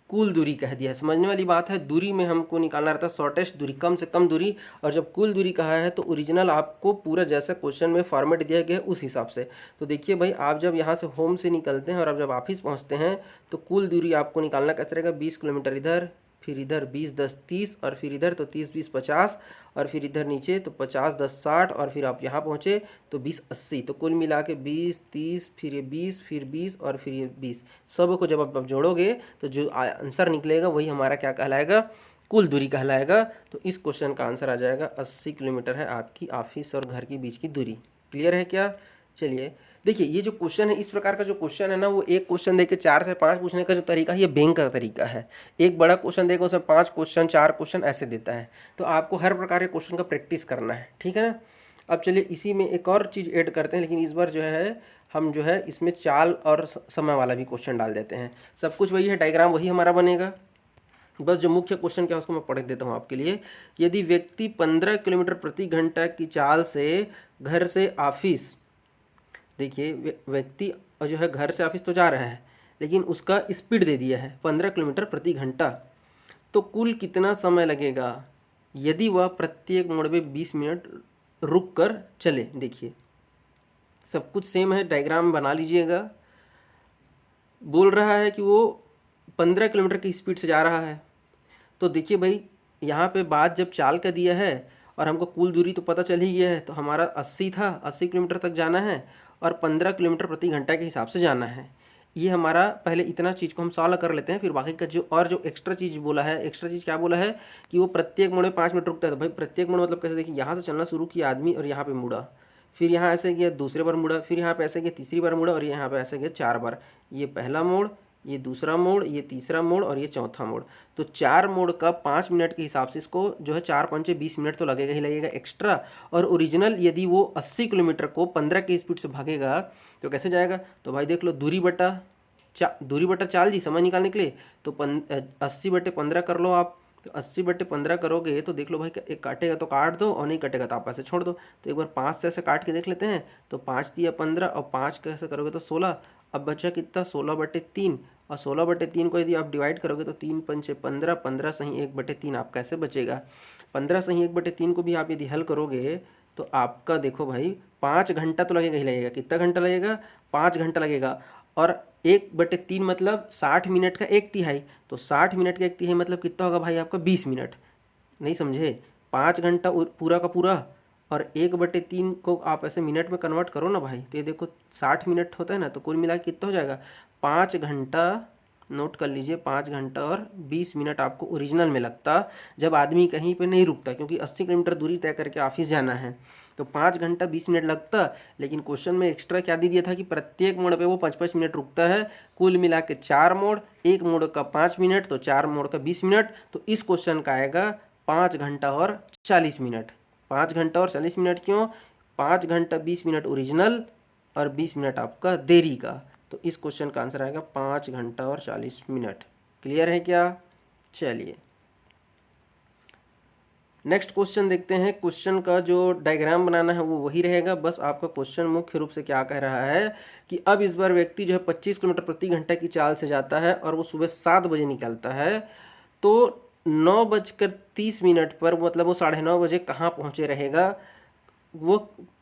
Speaker 1: कुल दूरी कह दिया है। समझने वाली बात है, दूरी में हमको निकालना रहता है शॉर्टेस्ट दूरी, कम से कम दूरी, और जब कुल दूरी कहा है तो ओरिजिनल आपको पूरा जैसा क्वेश्चन में फॉर्मेट दिया गया है उस हिसाब से। तो देखिए भाई, आप जब यहाँ से होम से निकलते हैं और आप जब ऑफिस पहुँचते हैं तो कुल दूरी आपको निकालना कैसे रहेगा, 20 किलोमीटर इधर, फिर इधर 20 10 30, और फिर इधर तो 30 20 50, और फिर इधर नीचे तो 50 10 60, और फिर आप यहाँ पहुँचे तो 20 80, तो कुल मिला के 20 30, फिर ये 20, फिर 20 और फिर ये 20, सब को जब आप जोड़ोगे तो जो आंसर निकलेगा वही हमारा क्या कहलाएगा, कुल दूरी कहलाएगा। तो इस क्वेश्चन का आंसर आ जाएगा 80 किलोमीटर है आपकी ऑफिस और घर के बीच की दूरी। क्लियर है क्या? चलिए देखिए, ये जो क्वेश्चन है, इस प्रकार का जो क्वेश्चन है ना, वो एक क्वेश्चन देके 4 से 5 पूछने का जो तरीका है ये बैंक का तरीका है। एक बड़ा क्वेश्चन देगा उसमें 5 क्वेश्चन 4 क्वेश्चन ऐसे देता है, तो आपको हर प्रकार के क्वेश्चन का प्रैक्टिस करना है, ठीक है ना। अब चलिए इसी में एक और चीज़ ऐड करते हैं, लेकिन इस बार जो है हम जो है इसमें चाल और समय वाला भी क्वेश्चन डाल देते हैं। सब कुछ वही है, डायग्राम वही हमारा बनेगा, बस जो मुख्य क्वेश्चन क्या है उसको मैं पढ़ देता हूँ आपके लिए। यदि व्यक्ति 15 किलोमीटर प्रति घंटा की चाल से घर से ऑफिस, देखिए व्यक्ति जो है घर से ऑफिस तो जा रहा है, लेकिन उसका स्पीड दे दिया है 15 किलोमीटर प्रति घंटा, तो कुल कितना समय लगेगा यदि वह प्रत्येक मोड़ में 20 मिनट रुक कर चले। देखिए सब कुछ सेम है, डायग्राम बना लीजिएगा। बोल रहा है कि वो 15 किलोमीटर की स्पीड से जा रहा है, तो देखिए भाई यहाँ पे बात जब चाल का दिया है और हमको कुल दूरी तो पता चल ही गया है, तो हमारा 80 था, 80 किलोमीटर तक जाना है और 15 किलोमीटर प्रति घंटा के हिसाब से जाना है। ये हमारा पहले इतना चीज़ को हम सॉल्व कर लेते हैं, फिर बाकी का जो एक्स्ट्रा चीज़ बोला है, एक्स्ट्रा चीज़ क्या बोला है कि वो प्रत्येक मोड़ में 5 मिनट रुकता है। तो भाई प्रत्येक मोड़ मतलब कैसे, देखिए यहाँ से चलना शुरू किया आदमी और यहाँ पे मुड़ा, फिर यहाँ ऐसे गया दूसरे बार मुड़ा, फिर यहाँ पे ऐसे गया तीसरी बार मुड़ा, और यहाँ पे ऐसे गया 4 बार। ये पहला मोड़, ये दूसरा मोड़, ये तीसरा मोड़ और ये चौथा मोड़। तो 4 मोड़ का 5 मिनट के हिसाब से इसको जो है 4 5 20 मिनट तो लगेगा ही लगेगा एक्स्ट्रा। और ओरिजिनल यदि वो 80 किलोमीटर को 15 की स्पीड से भागेगा तो कैसे जाएगा, तो भाई देख लो दूरी बटा दूरी बटा चाल जी समय निकालने के लिए, तो 80/15 कर लो आप। तो 80/15 करोगे तो देख लो भाई, एक काटेगा तो काट दो और नहीं कटेगा तो आप ऐसे छोड़ दो। तो एक बार 5 से ऐसे काट के देख लेते हैं। तो 5 दिया 15 और 5 कैसे करोगे तो 16। अब बचा कितना 16/3, और 16/3 को यदि आप डिवाइड करोगे तो 3 पंचे 15, 15 सही 1/3 आपका ऐसे बचेगा। 15 सही 1/3 को भी आप यदि हल करोगे तो आपका देखो भाई 5 घंटा तो लगेगा ही लगेगा। कितना घंटा लगेगा? 5 घंटा लगेगा। और 1/3 मतलब 60 मिनट का 1/3, तो 60 मिनट का 1/3 मतलब कितना होगा भाई आपका 20 मिनट। नहीं समझे? 5 घंटा पूरा का पूरा, और 1/3 को आप ऐसे मिनट में कन्वर्ट करो ना भाई, तो ये देखो 60 मिनट होता है ना, तो कुल मिला के कितना हो जाएगा 5 घंटा। नोट कर लीजिए 5 घंटा और 20 मिनट आपको ओरिजिनल में लगता, जब आदमी कहीं पे नहीं रुकता, क्योंकि 80 किलोमीटर दूरी तय करके ऑफिस जाना है। तो 5 घंटा 20 मिनट लगता, लेकिन क्वेश्चन में एक्स्ट्रा क्या दे दिया था कि प्रत्येक मोड़ पे वो 5-5 मिनट रुकता है। कुल मिला के 4 मोड़, एक मोड़ का 5 मिनट, तो 4 मोड़ का 20 मिनट। तो इस क्वेश्चन का आएगा 5 घंटा और 40 मिनट। 5 घंटा और 40 मिनट क्यों? 5 घंटा 20 मिनट ओरिजिनल और 20 मिनट आपका देरी का। तो इस क्वेश्चन का आंसर आएगा 5 घंटा और 40 मिनट। क्लियर है क्या? चलिए नेक्स्ट क्वेश्चन देखते हैं। क्वेश्चन का जो डायग्राम बनाना है वो वही रहेगा, बस आपका क्वेश्चन मुख्य रूप से क्या कह रहा है कि अब इस बार व्यक्ति जो है 25 किलोमीटर प्रति घंटा की चाल से जाता है और वो सुबह 7 बजे निकलता है। तो 9:30 पर मतलब वो 9:30 बजे कहाँ पहुँचे रहेगा, वो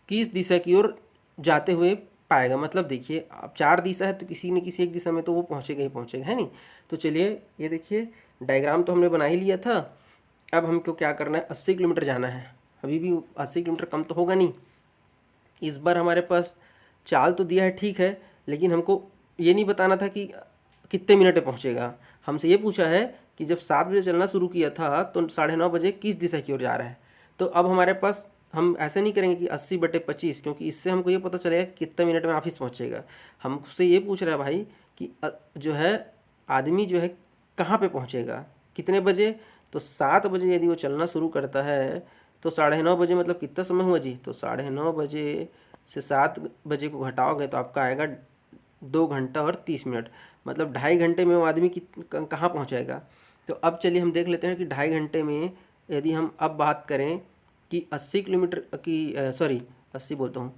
Speaker 1: किस दिशा की ओर जाते हुए पाएगा। मतलब देखिए अब 4 दिशा है तो किसी न किसी एक दिशा में तो वो पहुँचेगा ही पहुँचेगा, है नहीं। तो चलिए ये देखिए डायग्राम तो हमने बना ही लिया था। अब हमको क्या करना है, 80 किलोमीटर जाना है। अभी भी 80 किलोमीटर कम तो होगा नहीं। इस बार हमारे पास चाल तो दिया है ठीक है, लेकिन हमको ये नहीं बताना था कि कितने मिनट में पहुँचेगा। हमसे ये पूछा है कि जब 7 बजे चलना शुरू किया था तो 9:30 बजे किस दिशा की ओर जा रहा है। तो अब हमारे पास हम ऐसे नहीं करेंगे कि 80/25, क्योंकि इससे हमको ये पता चलेगा कितने मिनट में ऑफिस पहुँचेगा। हमसे ये पूछ रहा है भाई कि जो है आदमी जो है कहाँ पे पहुँचेगा, कितने बजे। तो 7 बजे यदि वो चलना शुरू करता है तो 9:30 बजे मतलब कितना समय हुआ जी। तो 9:30 बजे से 7 बजे को घटाओगे तो आपका आएगा 2 घंटा और 30 मिनट, मतलब 2.5 घंटे में वो आदमी कहाँ पहुँचाएगा। तो अब चलिए हम देख लेते हैं कि 2.5 घंटे में यदि हम अब बात करें कि 80 किलोमीटर की 80 बोलता हूँ,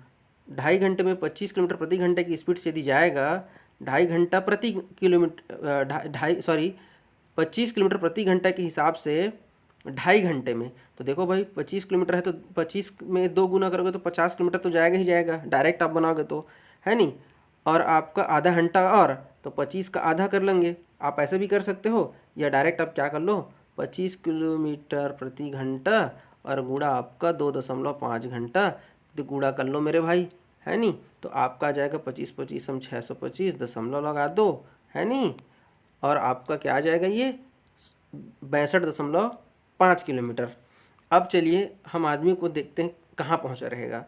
Speaker 1: 2.5 घंटे में 25 किलोमीटर प्रति घंटे की स्पीड से यदि जाएगा, 2.5 घंटा प्रति किलोमीटर 25 किलोमीटर प्रति घंटा के हिसाब से 2.5 घंटे में। तो देखो भाई 25 किलोमीटर है तो 25 में 2 गुना करोगे तो 50 किलोमीटर तो जाएगा ही जाएगा, डायरेक्ट आप बनाओगे तो, है नहीं। और आपका आधा घंटा और, तो 25 का आधा कर लेंगे। आप ऐसे भी कर सकते हो, या डायरेक्ट आप क्या कर लो 25 किलोमीटर प्रति घंटा और गुणा आपका 2.5 घंटा, तो गुणा कर लो मेरे भाई, है नहीं। तो आपका आ जाएगा 25 हम 625 दशमलव लगा दो, है नहीं। और आपका क्या आ जाएगा ये 62.5 किलोमीटर। अब चलिए हम आदमी को देखते हैं कहाँ पहुँचा रहेगा।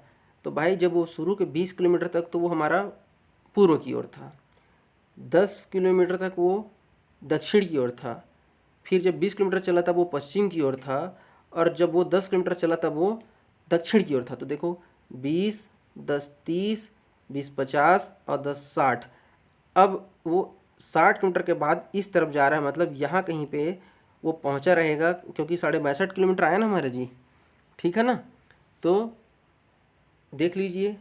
Speaker 1: तो भाई जब वो शुरू के 20 किलोमीटर तक तो वो हमारा पूर्व की ओर था, 10 किलोमीटर तक वो दक्षिण की ओर था, फिर जब 20 किलोमीटर चला तब वो पश्चिम की ओर था, और जब वो 10 किलोमीटर चला तब वो दक्षिण की ओर था। तो देखो 20, 10 30, 20 50 और 10 60। अब वो 60 किलोमीटर के बाद इस तरफ जा रहा है, मतलब यहाँ कहीं पे वो पहुँचा रहेगा, क्योंकि 62.5 किलोमीटर आया ना हमारे जी, ठीक है ना। तो देख लीजिए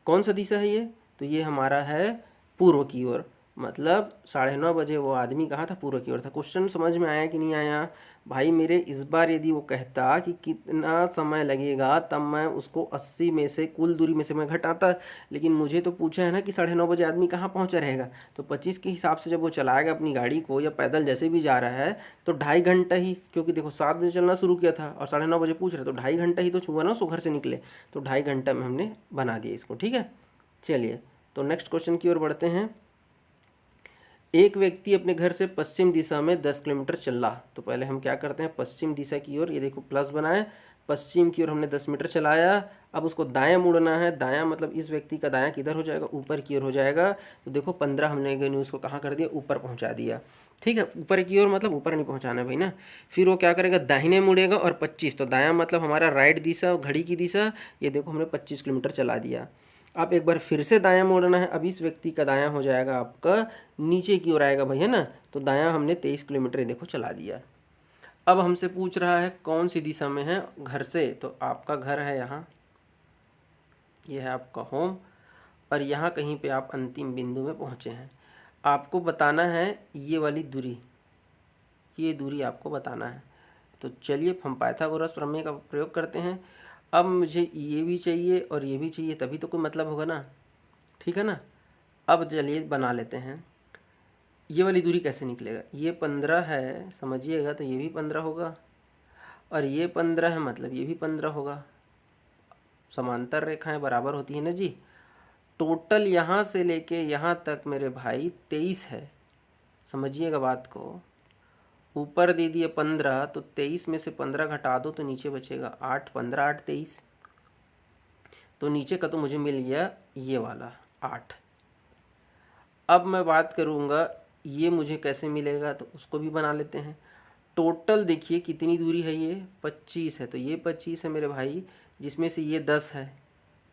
Speaker 1: कौन सा दिशा है ये, तो ये हमारा है पूर्व की ओर, मतलब 9:30 बजे वो आदमी कहाँ था, पूर्व की ओर था। क्वेश्चन समझ में आया कि नहीं आया भाई मेरे। इस बार यदि वो कहता कि कितना समय लगेगा, तब मैं उसको 80 में से कुल दूरी में से मैं घटाता, लेकिन मुझे तो पूछा है ना कि 9:30 बजे आदमी कहाँ पहुँचा रहेगा। तो 25 के हिसाब से जब वो चलाएगा अपनी गाड़ी को या पैदल जैसे भी जा रहा है, तो 2.5 घंटा ही, क्योंकि देखो 7 बजे चलना शुरू किया था और 9:30 बजे पूछ रहे, तो 2.5 घंटा ही तो छुआ ना उसको घर से निकले। तो 2.5 घंटा में हमने बना दिया इसको, ठीक है। चलिए तो नेक्स्ट क्वेश्चन की ओर बढ़ते हैं। एक व्यक्ति अपने घर से पश्चिम दिशा में 10 किलोमीटर चला। तो पहले हम क्या करते हैं, पश्चिम दिशा की ओर, ये देखो प्लस बनाए, पश्चिम की ओर हमने 10 मीटर चलाया। अब उसको दायां मुड़ना है, दायां मतलब इस व्यक्ति का दायां किधर हो जाएगा, ऊपर की ओर हो जाएगा। तो देखो 15 हमने उसको कहाँ कर दिया, ऊपर पहुँचा दिया, ठीक है। ऊपर की ओर मतलब ऊपर नहीं पहुँचाना भाई ना। फिर वो क्या करेगा, दाहिने मुड़ेगा और 25, तो दायां मतलब हमारा राइट दिशा, घड़ी की दिशा। ये देखो हमने 25 किलोमीटर चला दिया। आप एक बार फिर से दायां मोड़ना है। अब इस व्यक्ति का दायां हो जाएगा आपका नीचे की ओर आएगा भाई, है ना। तो दायां हमने 23 किलोमीटर देखो चला दिया। अब हमसे पूछ रहा है कौन सी दिशा में है घर से। तो आपका घर है यहाँ, ये है आपका होम, और यहाँ कहीं पे आप अंतिम बिंदु में पहुँचे हैं। आपको बताना है ये वाली दूरी, ये दूरी आपको बताना है। तो चलिए हम पाइथागोरस प्रमेय का प्रयोग करते हैं। अब मुझे ये भी चाहिए और ये भी चाहिए, तभी तो कोई मतलब होगा ना, ठीक है ना। अब चलिए बना लेते हैं। ये वाली दूरी कैसे निकलेगा, ये 15 है समझिएगा, तो ये भी 15 होगा, और ये 15 है मतलब ये भी 15 होगा। समांतर रेखाएं बराबर होती है ना जी। टोटल यहाँ से लेके यहाँ तक मेरे भाई 23 है, समझिएगा बात को। ऊपर दे दिए 15, तो 23 में से 15 घटा दो तो नीचे बचेगा 8, 15 8 23। तो नीचे का तो मुझे मिल गया ये वाला 8। अब मैं बात करूँगा ये मुझे कैसे मिलेगा, तो उसको भी बना लेते हैं। टोटल देखिए कितनी दूरी है, ये 25 है, तो ये 25 है मेरे भाई, जिसमें से ये 10 है,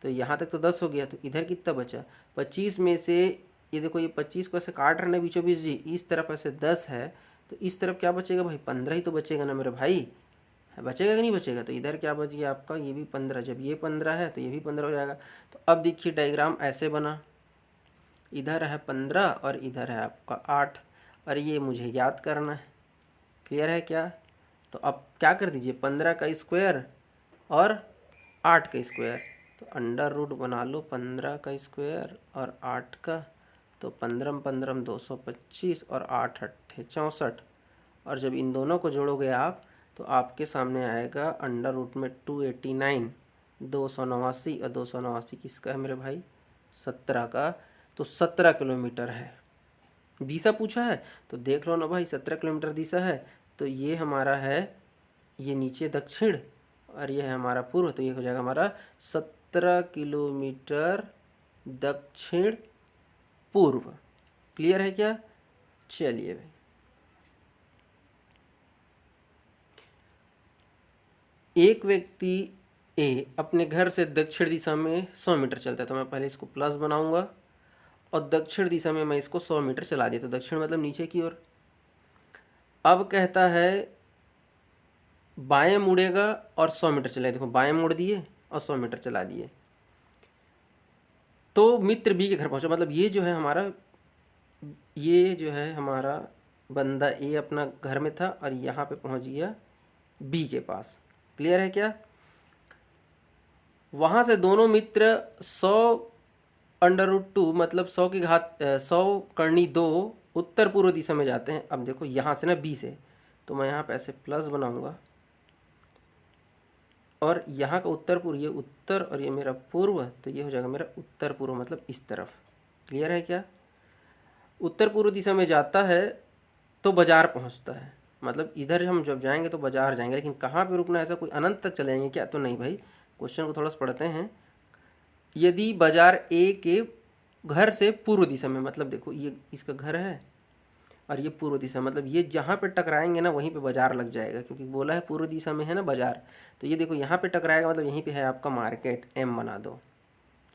Speaker 1: तो यहाँ तक तो 10 हो गया। तो इधर कितना बचा, 25 में से ये देखो ये 25 को ऐसे काट रहे हैं बीचों बीच जी, इस तरफ ऐसे 10 है, तो इस तरफ क्या बचेगा भाई, 15 ही तो बचेगा ना मेरे भाई, बचेगा कि नहीं बचेगा। तो इधर क्या बच गया आपका, ये भी 15, जब ये 15 है तो ये भी 15 हो जाएगा। तो अब देखिए डायग्राम ऐसे बना, इधर है 15 और इधर है आपका 8, और ये मुझे याद करना है। क्लियर है क्या। तो अब क्या कर दीजिए, 15 का स्क्वायर और 8 का स्क्वायर, तो अंडर रूट बना लो 15 का स्क्वायर और 8 का। तो 15 15 225 और 8 8 64, और जब इन दोनों को जोड़ोगे आप तो आपके सामने आएगा अंडर रूट में 289, 289, और 289 किसका है मेरे भाई, 17 का। तो 17 किलोमीटर है। दिशा पूछा है तो देख लो ना भाई, 17 किलोमीटर दिशा है। तो ये हमारा है, ये नीचे दक्षिण और ये है हमारा पूर्व, तो ये हो जाएगा हमारा 17 किलोमीटर दक्षिण पूर्व। क्लियर है क्या। चलिए भाई, एक व्यक्ति ए अपने घर से दक्षिण दिशा में 100 मीटर चलता है, तो मैं पहले इसको प्लस बनाऊंगा, और दक्षिण दिशा में मैं इसको 100 मीटर चला दिया, तो दक्षिण मतलब नीचे की ओर। अब कहता है बाएं मुड़ेगा और 100 मीटर चलाए, देखो बाएं मुड़ दिए और 100 मीटर चला दिए, तो मित्र बी के घर पहुंचा। मतलब ये जो है हमारा, ये जो है हमारा बंदा ए अपना घर में था और यहाँ पे पहुंच गया बी के पास। क्लियर है क्या। वहाँ से दोनों मित्र 100√2 मतलब 100 की घात 100 करनी 2 उत्तर पूर्व दिशा में जाते हैं। अब देखो यहाँ से ना बी से, तो मैं यहाँ पे ऐसे प्लस बनाऊंगा, और यहाँ का उत्तर पूर्व, ये उत्तर और ये मेरा पूर्व, तो ये हो जाएगा मेरा उत्तर पूर्व मतलब इस तरफ। क्लियर है क्या। उत्तर पूर्व दिशा में जाता है तो बाजार पहुँचता है, मतलब इधर हम जब जाएंगे तो बाजार जाएंगे, लेकिन कहाँ पे रुकना है, ऐसा कोई अनंत तक चले जाएंगे क्या, तो नहीं भाई। क्वेश्चन को थोड़ा सा पढ़ते हैं। यदि बाजार ए के घर से पूर्व दिशा में, मतलब देखो ये इसका घर है और ये पूर्व दिशा, मतलब ये जहाँ पे टकराएंगे ना वहीं पे बाजार लग जाएगा, क्योंकि बोला है पूर्व दिशा में है ना बाजार। तो ये देखो यहाँ पे टकराएगा, मतलब यहीं पे है आपका मार्केट, एम बना दो।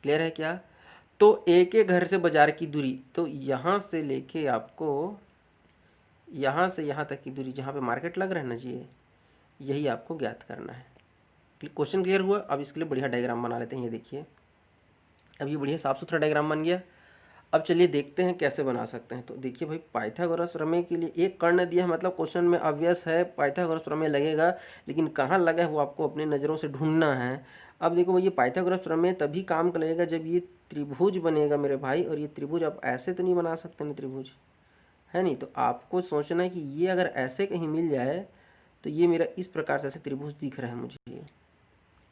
Speaker 1: क्लियर है क्या। तो ए के घर से बाजार की दूरी, तो यहाँ से लेके आपको यहाँ से यहाँ तक की दूरी जहाँ पे मार्केट लग रहा है ना जी, यही आपको ज्ञात करना है। क्वेश्चन क्लियर हुआ। अब इसके लिए बढ़िया डायग्राम बना लेते हैं। ये देखिए अब ये बढ़िया साफ सुथरा डायग्राम बन गया। अब चलिए देखते हैं कैसे बना सकते हैं। तो देखिए भाई, पाइथागोरस प्रमेय के लिए एक कर्ण दिया है, मतलब क्वेश्चन में ऑब्वियस है पाइथागोरस प्रमेय लगेगा, लेकिन कहाँ लगा है वो आपको अपने नज़रों से ढूंढना है। अब देखो भाई, ये पाइथागोरस प्रमेय तभी काम का लगेगा जब ये त्रिभुज बनेगा मेरे भाई, और ये त्रिभुज आप ऐसे तो नहीं बना सकते ना त्रिभुज, है नहीं। तो आपको सोचना है कि ये अगर ऐसे कहीं मिल जाए तो ये मेरा इस प्रकार से ऐसे त्रिभुज दिख रहा है मुझे, ये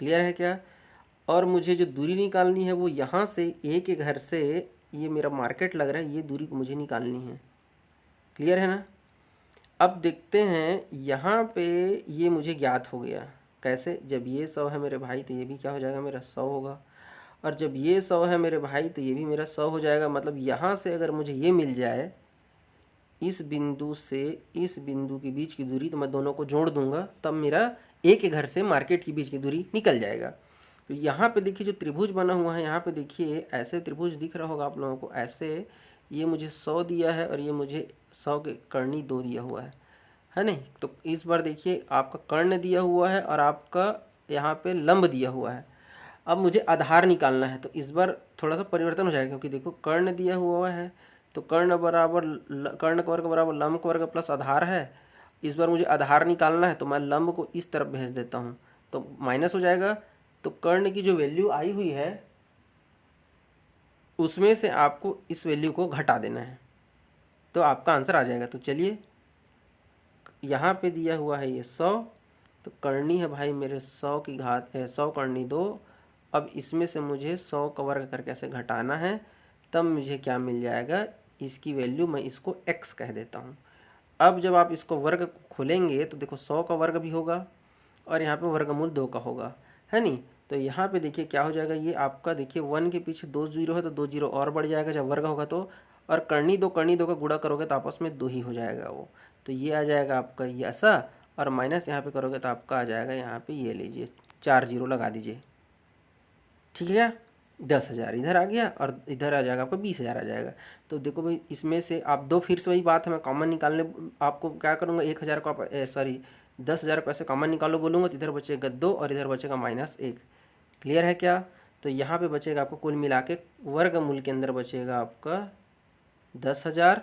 Speaker 1: क्लियर है क्या। और मुझे जो दूरी निकालनी है वो यहाँ से ए के घर से, ये मेरा मार्केट लग रहा है, ये दूरी को मुझे निकालनी है। क्लियर है ना। अब देखते हैं यहाँ पे, ये मुझे ज्ञात हो गया कैसे, जब ये 100 है मेरे भाई तो ये भी क्या हो जाएगा मेरा 100 होगा, और जब ये 100 है मेरे भाई तो ये भी मेरा 100 हो जाएगा। मतलब यहाँ से अगर मुझे ये मिल जाए, इस बिंदु से इस बिंदु के बीच की दूरी, तो मैं दोनों को जोड़ दूंगा, तब मेरा ए के घर से मार्केट के बीच की दूरी निकल जाएगा। तो यहाँ पे देखिए जो त्रिभुज बना हुआ है, यहाँ पे देखिए ऐसे त्रिभुज दिख रहा होगा आप लोगों को, ऐसे ये मुझे 100 दिया है और ये मुझे 100 के करनी 2 दिया हुआ है नहीं। तो इस बार देखिए आपका कर्ण दिया हुआ है और आपका यहाँ पे लंब दिया हुआ है। अब मुझे आधार निकालना है, तो इस बार थोड़ा सा परिवर्तन हो जाएगा, क्योंकि देखो कर्ण दिया हुआ है तो कर्ण बराबर कर्ण का वर्ग बराबर लंब का वर्ग प्लस आधार है। इस बार मुझे आधार निकालना है तो मैं लंब को इस तरफ भेज देता हूँ, तो माइनस हो जाएगा। तो कर्ण की जो वैल्यू आई हुई है उसमें से आपको इस वैल्यू को घटा देना है, तो आपका आंसर आ जाएगा। तो चलिए, यहाँ पे दिया हुआ है ये 100, तो करनी है भाई मेरे 100 की घात है 100 करनी 2। अब इसमें से मुझे 100 का वर्ग करके ऐसे घटाना है, तब मुझे क्या मिल जाएगा, इसकी वैल्यू मैं इसको x कह देता हूँ। अब जब आप इसको वर्ग खोलेंगे तो देखो 100 का वर्ग भी होगा और यहाँ पे वर्गमूल 2 का होगा, है नहीं। तो यहाँ पे देखिए क्या हो जाएगा, ये आपका देखिए 1 के पीछे 2 जीरो है तो 2 जीरो और बढ़ जाएगा जब वर्ग होगा तो, और करनी दो का गुणा करोगे तो आपस में 2 ही हो जाएगा वो। तो ये आ जाएगा आपका ये ऐसा, और माइनस यहाँ पे करोगे तो आपका आ जाएगा यहाँ पे ये लीजिए 4 जीरो लगा दीजिए, ठीक है क्या। 10,000 इधर आ गया और इधर आ जाएगा आपका 20,000 आ जाएगा। तो देखो भाई इसमें से आप दो, फिर से वही बात है, मैं कॉमन निकालने आपको क्या करूँगा, 1,000 को आप सॉरी 10,000 पैसे कॉमन निकालो बोलूँगा, तो इधर बचेगा 2 और इधर बचेगा -1। क्लियर है क्या। तो यहाँ पे बचेगा आपको कुल मिला के वर्गमूल के अंदर बचेगा आपका 10,000,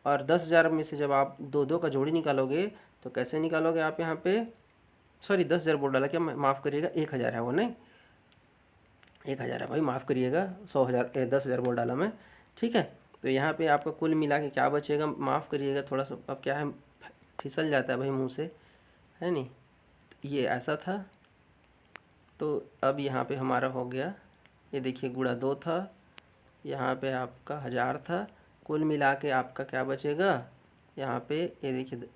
Speaker 1: और 10,000 में से जब आप 2 का जोड़ी निकालोगे तो कैसे निकालोगे आप, यहाँ पे सॉरी 10,000 बोल डाला क्या, माफ़ करिएगा 1,000 है वो, नहीं 1,000 है भाई, माफ़ करिएगा 100,000 10,000 बोल डाला मैं, ठीक है। तो यहाँ पे आपका कुल मिला के क्या बचेगा, माफ़ करिएगा थोड़ा सा, अब क्या है फिसल जाता है भाई मुंह से, है नहीं। ये ऐसा था, तो अब यहाँ पे हमारा हो गया, ये देखिए गुणा 2 था, यहाँ पे आपका 1,000 था, कुल मिला के आपका क्या बचेगा, यहाँ पे ये देखिए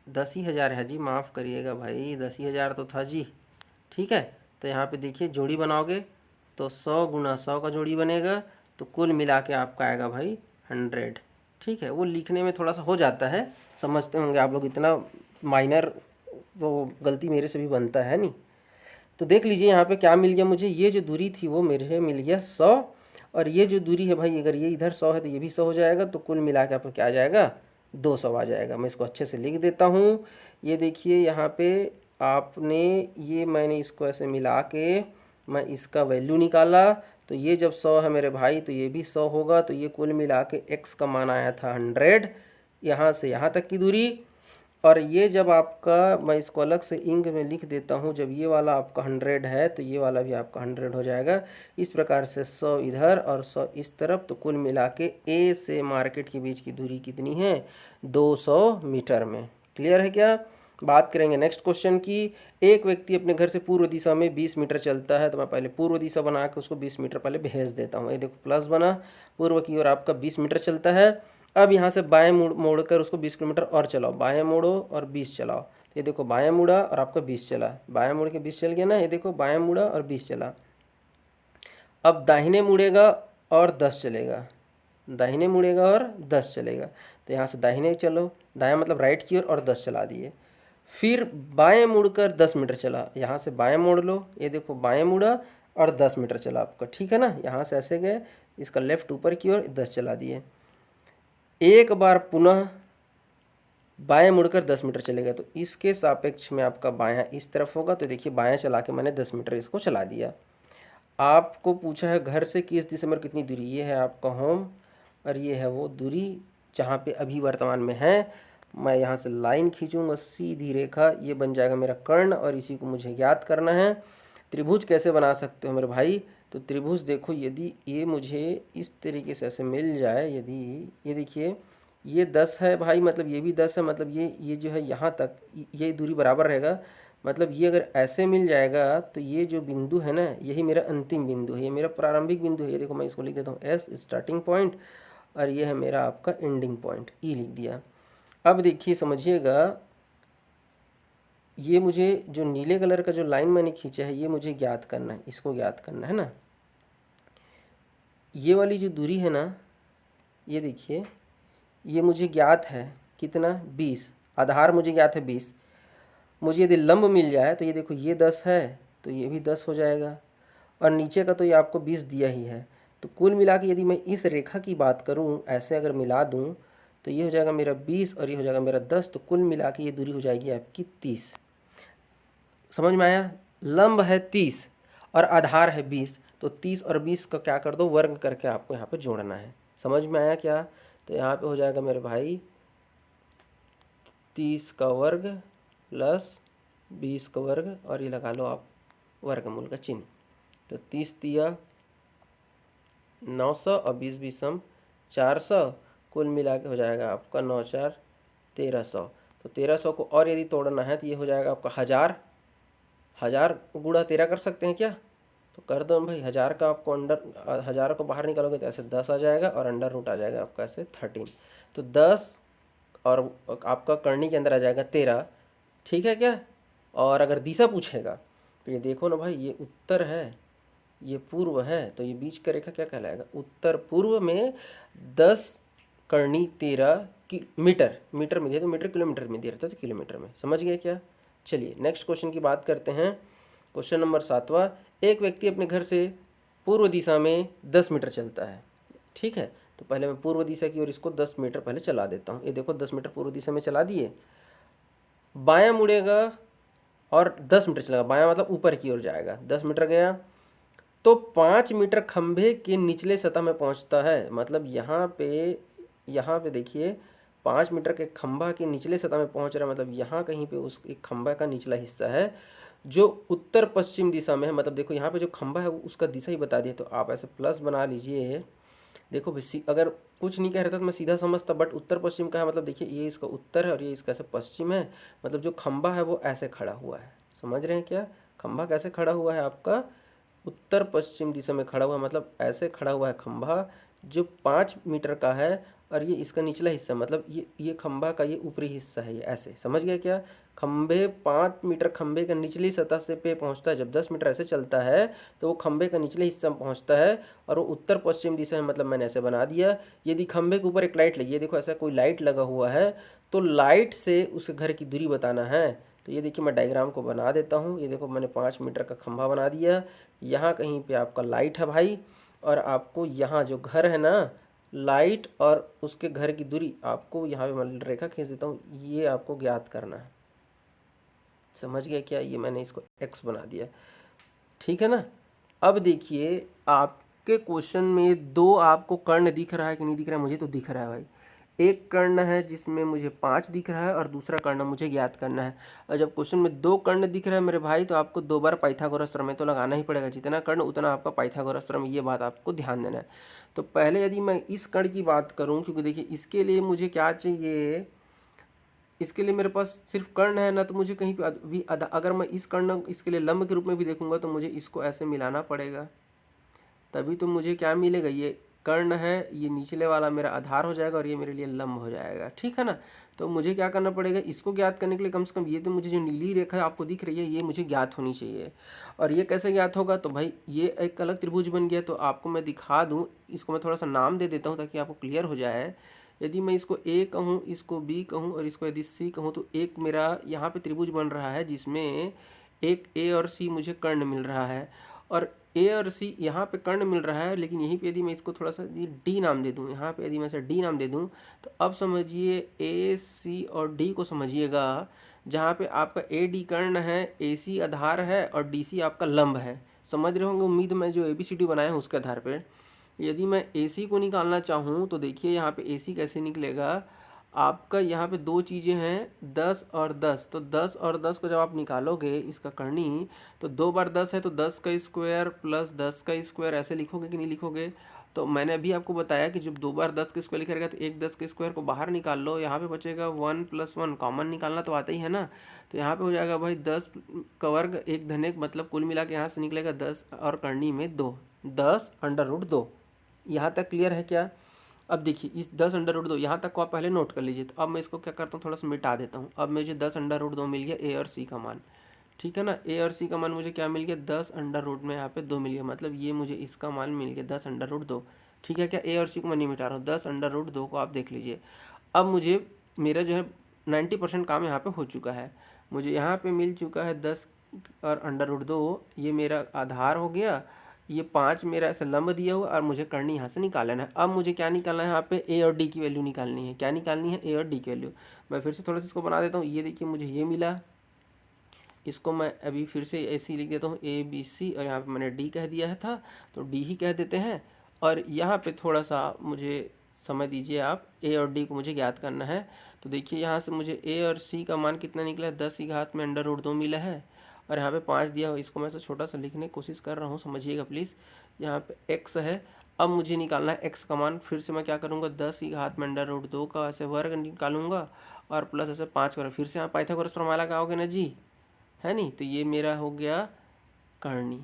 Speaker 1: 10,000 है जी, माफ़ करिएगा भाई 10,000 तो था जी, ठीक है। तो यहाँ पे देखिए जोड़ी बनाओगे तो 100 गुना 100 का जोड़ी बनेगा, तो कुल मिला के आपका आएगा भाई 100, ठीक है। वो लिखने में थोड़ा सा हो जाता है, समझते होंगे आप लोग, इतना माइनर वो गलती मेरे से भी बनता है नहीं। तो देख लीजिए यहाँ पे क्या मिल गया मुझे, ये जो दूरी थी वो मेरे मिल गया 100, और ये जो दूरी है भाई अगर ये इधर 100 है तो ये भी 100 हो जाएगा, तो कुल मिला के आपको क्या आ जाएगा 200 आ जाएगा। मैं इसको अच्छे से लिख देता हूँ। ये देखिए यहाँ पे आपने ये मैंने इसको ऐसे मिला के मैं इसका वैल्यू निकाला, तो ये जब 100 है मेरे भाई तो ये भी 100 होगा, तो ये कुल मिला के x का मान आया था 100, यहाँ से यहाँ तक की दूरी। और ये जब आपका, मैं इसको अलग से इंक में लिख देता हूँ, जब ये वाला आपका 100 है तो ये वाला भी आपका 100 हो जाएगा। इस प्रकार से 100 इधर और 100 इस तरफ, तो कुल मिला के ए से मार्केट के बीच की दूरी कितनी है, 200 मीटर में। क्लियर है क्या। बात करेंगे नेक्स्ट क्वेश्चन की। एक व्यक्ति अपने घर से पूर्व दिशा में 20 मीटर चलता है, तो मैं पहले पूर्व दिशा बना के उसको 20 मीटर पहले भेज देता हूँ। ये देखो प्लस बना, पूर्व की ओर आपका 20 मीटर चलता है। अब यहाँ से बाएं मोड़कर उसको 20 किलोमीटर और चलाओ, बाएं मोड़ो और 20 चलाओ। ये देखो बाएं मुड़ा और आपका 20 चला, बाएं मुड़ के 20 चल गया ना, ये देखो बाएं मुड़ा और 20 चला। अब दाहिने मुड़ेगा और 10 चलेगा, दाहिने मुड़ेगा और 10 चलेगा, तो यहाँ से दाहिने चलो, दायां मतलब राइट की ओर और 10 चला दिए। फिर बाएं मुड़कर 10 मीटर चला, यहाँ से बाएं मोड़ लो, ये देखो बाएं मुड़ा और 10 मीटर चला आपका, ठीक है ना। यहाँ से ऐसे गए, इसका लेफ्ट ऊपर की ओर 10 चला दिए। एक बार पुनः बाएं मुड़कर 10 मीटर चलेगा, तो इसके सापेक्ष में आपका बायां इस तरफ होगा, तो देखिए बायां चला के मैंने 10 मीटर इसको चला दिया। आपको पूछा है घर से किस दिशा में कितनी दूरी, ये है आपका होम और ये है वो दूरी जहाँ पे अभी वर्तमान में है। मैं यहाँ से लाइन खींचूंगा सीधी रेखा, ये बन जाएगा मेरा कर्ण, और इसी को मुझे याद करना है। त्रिभुज कैसे बना सकते हो मेरे भाई, तो त्रिभुज देखो, यदि ये मुझे इस तरीके से ऐसे मिल जाए, यदि ये देखिए ये 10 है भाई, मतलब ये भी 10 है, मतलब ये जो है यहाँ तक ये दूरी बराबर रहेगा, मतलब ये अगर ऐसे मिल जाएगा तो ये जो बिंदु है ना, यही मेरा अंतिम बिंदु है, ये मेरा प्रारंभिक बिंदु है। ये देखो मैं इसको लिख देता हूँ एस स्टार्टिंग पॉइंट, और ये है मेरा आपका एंडिंग पॉइंट, ई लिख दिया। अब देखिए समझिएगा, ये मुझे जो नीले कलर का जो लाइन मैंने खींचा है ये मुझे ज्ञात करना है, इसको ज्ञात करना है ना। ये वाली जो दूरी है ना, ये देखिए ये मुझे ज्ञात है कितना, 20, आधार मुझे ज्ञात है 20। मुझे यदि लंब मिल जाए तो ये देखो ये 10 है तो ये भी 10 हो जाएगा, और नीचे का तो ये आपको 20 दिया ही है। तो कुल मिला के यदि मैं इस रेखा की बात करूं, ऐसे अगर मिला दूं तो ये हो जाएगा मेरा 20 और ये हो जाएगा मेरा 10, तो कुल मिला के ये दूरी हो जाएगी आपकी 30। समझ में आया? लंब है 30 और आधार है 20, तो 30 और 20 का क्या कर दो, वर्ग करके आपको यहाँ पे जोड़ना है। समझ में आया क्या? तो यहाँ पे हो जाएगा मेरे भाई 30 का वर्ग प्लस 20 का वर्ग, और ये लगा लो आप वर्गमूल का चिन्ह। तो 30 दिया 900 और 20 बीसम 400, कुल मिला के हो जाएगा आपका 9 4 1300। तो 1300 को और यदि तोड़ना है तो ये हो जाएगा आपका 1000। 1000 गुणा 13 कर सकते हैं क्या? तो कर दो भाई। 1000 का आपको अंडर 1000 को बाहर निकालोगे तो ऐसे 10 आ जाएगा और अंडर रूट आ जाएगा आपका ऐसे 13। तो 10 और आपका करनी के अंदर आ जाएगा 13। ठीक है क्या? और अगर दिशा पूछेगा तो ये देखो ना भाई, ये उत्तर है, ये पूर्व है, तो ये बीच का रेखा क्या कहलाएगा? उत्तर पूर्व में 10 करनी 13 मीटर, मीटर में दिया तो मीटर, किलोमीटर में दिया रहता तो किलोमीटर में। समझ गए क्या? चलिए नेक्स्ट क्वेश्चन की बात करते हैं। क्वेश्चन नंबर 7वां। एक व्यक्ति अपने घर से पूर्व दिशा में 10 मीटर चलता है। ठीक है, तो पहले मैं पूर्व दिशा की ओर इसको 10 मीटर पहले चला देता हूँ। ये देखो 10 मीटर पूर्व दिशा में चला दिए। बायां मुड़ेगा और 10 मीटर चलेगा, बायां मतलब ऊपर की ओर जाएगा। 10 मीटर गया तो 5 मीटर खंभे के निचले सतह में पहुंचता है। मतलब यहाँ पे देखिए 5 मीटर के खंभा के निचले सतह में पहुंच रहा है, मतलब यहाँ कहीं पे उस एक खंभा का निचला हिस्सा है जो उत्तर पश्चिम दिशा में है। मतलब देखो यहाँ पे जो खंभा है उसका दिशा ही बता दिया, तो आप ऐसे प्लस बना लीजिए। देखो भाई अगर कुछ नहीं कह रहा था तो मैं सीधा समझता, बट उत्तर पश्चिम का है, मतलब देखिए ये इसका उत्तर है और ये इसका ऐसे पश्चिम है। मतलब जो खंभा है वो ऐसे खड़ा हुआ है। समझ रहे हैं क्या? खंभा कैसे खड़ा हुआ है आपका? उत्तर पश्चिम दिशा में खड़ा हुआ, मतलब ऐसे खड़ा हुआ है खंभा जो 5 मीटर का है, और ये इसका निचला हिस्सा, मतलब ये खंभा का ये ऊपरी हिस्सा है, ये ऐसे। समझ गए क्या? खंभे 5 मीटर खंभे का निचली सतह से पे पहुंचता है। जब 10 मीटर ऐसे चलता है तो वो खंभे का निचले हिस्सा में पहुंचता है और वो उत्तर पश्चिम दिशा में, मतलब मैंने ऐसे बना दिया। यदि खंभे के ऊपर एक लाइट लगी है, देखो ऐसा कोई लाइट लगा हुआ है, तो लाइट से उस घर की दूरी बताना है। तो ये देखिए मैं डायग्राम को बना देता हूँ। ये देखो मैंने 5 मीटर का खंभा बना दिया, यहाँ कहीं पे आपका लाइट है भाई, और आपको यहाँ जो घर है ना, लाइट और उसके घर की दूरी आपको यहाँ पे मैं रेखा खींच देता हूँ, ये आपको ज्ञात करना है। समझ गया क्या? ये मैंने इसको x बना दिया। ठीक है ना? अब देखिए आपके क्वेश्चन में दो आपको कर्ण दिख रहा है कि नहीं दिख रहा है? मुझे तो दिख रहा है भाई। एक कर्ण है जिसमें मुझे 5 दिख रहा है और दूसरा कर्ण मुझे ज्ञात करना है। और जब क्वेश्चन में दो कर्ण दिख रहा है मेरे भाई, तो आपको 2 बार पाइथागोरस प्रमेय तो लगाना ही पड़ेगा। जितना कर्ण उतना आपका पाइथागोरस प्रमेय, ये बात आपको ध्यान देना है। तो पहले यदि मैं इस कर्ण की बात करूँ, क्योंकि देखिए इसके लिए मुझे क्या चाहिए, इसके लिए मेरे पास सिर्फ कर्ण है ना, तो मुझे कहीं पे भी अगर मैं इस कर्ण इसके लिए लंब के रूप में भी देखूंगा तो मुझे इसको ऐसे मिलाना पड़ेगा, तभी तो मुझे क्या मिलेगा, ये कर्ण है, ये निचले वाला मेरा आधार हो जाएगा और ये मेरे लिए लंब हो जाएगा। ठीक है ना? तो मुझे क्या करना पड़ेगा, इसको ज्ञात करने के लिए कम से कम ये तो मुझे जो नीली रेखा आपको दिख रही है ये मुझे ज्ञात होनी चाहिए। और ये कैसे ज्ञात होगा? तो भाई ये एक अलग त्रिभुज बन गया, तो आपको मैं दिखा दूँ, इसको मैं थोड़ा सा नाम दे देता हूँ ताकि आपको क्लियर हो जाए। यदि मैं इसको ए कहूँ, इसको बी कहूँ और इसको यदि सी कहूँ, तो एक मेरा यहाँ पे त्रिभुज बन रहा है जिसमें एक ए और सी मुझे कर्ण मिल रहा है, और ए और सी यहाँ पे कर्ण मिल रहा है। लेकिन यहीं पे यदि मैं इसको थोड़ा सा डी नाम दे दूँ, यहाँ पे यदि मैं इसे डी नाम दे दूँ, तो अब समझिए ए सी और डी को समझिएगा, जहाँ पे आपका ए डी कर्ण है, ए सी आधार है और डी सी आपका लंब है। समझ रहे होंगे उम्मीद, मैं जो ए बी सी डी बनाया हूँ उसके आधार पर। यदि मैं AC को निकालना चाहूँ तो देखिए यहाँ पे AC कैसे निकलेगा। आपका यहाँ पे दो चीज़ें हैं 10 और 10, तो 10 और 10 को जब आप निकालोगे इसका करनी, तो 2 बार 10 है तो 10 का स्क्वायर प्लस 10 का स्क्वायर, ऐसे लिखोगे कि नहीं लिखोगे? तो मैंने अभी आपको बताया कि जब 2 बार 10 का स्क्वायर लिखा रहेगा तो एक 10 के स्क्वायर को बाहर निकाल लो, यहाँ पे बचेगा 1 + 1, कॉमन निकालना तो आता ही है ना। तो यहाँ पे हो जाएगा भाई 10 का वर्ग 1 धन 1, मतलब कुल मिला के यहाँ से निकलेगा 10 और करनी में 2, 10 √2। यहाँ तक क्लियर है क्या? अब देखिए इस 10 √2 यहाँ तक को आप पहले नोट कर लीजिए। तो अब मैं इसको क्या करता हूँ, थोड़ा सा मिटा देता हूँ। अब मुझे 10 √2 मिल गया ए और सी का मान। ठीक है ना? ए और सी का मान मुझे क्या मिल गया, 10 √ में यहाँ पे 2 मिल गया, मतलब ये मुझे इसका मान मिल गया 10 √2। ठीक है क्या? ए और सी को मैं नहीं मिटा रहा हूँ, 10 √2 को आप देख लीजिए। अब मुझे मेरा जो है 90% काम यहाँ पे हो चुका है। मुझे यहाँ पे मिल चुका है 10 और √2, ये मेरा आधार हो गया, ये 5 मेरा ऐसे लंब दिया हुआ और मुझे करनी यहाँ से निकालना है। अब मुझे क्या निकालना है, यहाँ पे ए और डी की वैल्यू निकालनी है। क्या निकालनी है, ए और डी की वैल्यू। मैं फिर से थोड़ा सा इसको बना देता हूँ। ये देखिए मुझे ये मिला, इसको मैं अभी फिर से ऐसे ही लिख देता हूँ ए बी सी, और यहाँ पे मैंने डी कह दिया है था तो डी ही कह देते हैं। और यहाँ पे थोड़ा सा मुझे समय दीजिए आप, ए और डी को मुझे ज्ञात करना है। तो देखिए यहाँ से मुझे ए और सी का मान कितना निकला है, 10 की घात में √2 मिला है, और यहाँ पे 5 दिया हो। इसको मैं से छोटा सा लिखने की कोशिश कर रहा हूँ, समझिएगा प्लीज़। यहाँ पे x है, अब मुझे निकालना है x का मान। फिर से मैं क्या करूँगा, 10 की घात में √2 का ऐसे वर्ग निकालूंगा और प्लस ऐसे 5 करूँ। फिर से यहाँ पाइथागोरस प्रमेय लगाओगे ना जी, है नहीं, तो ये मेरा हो गया करनी।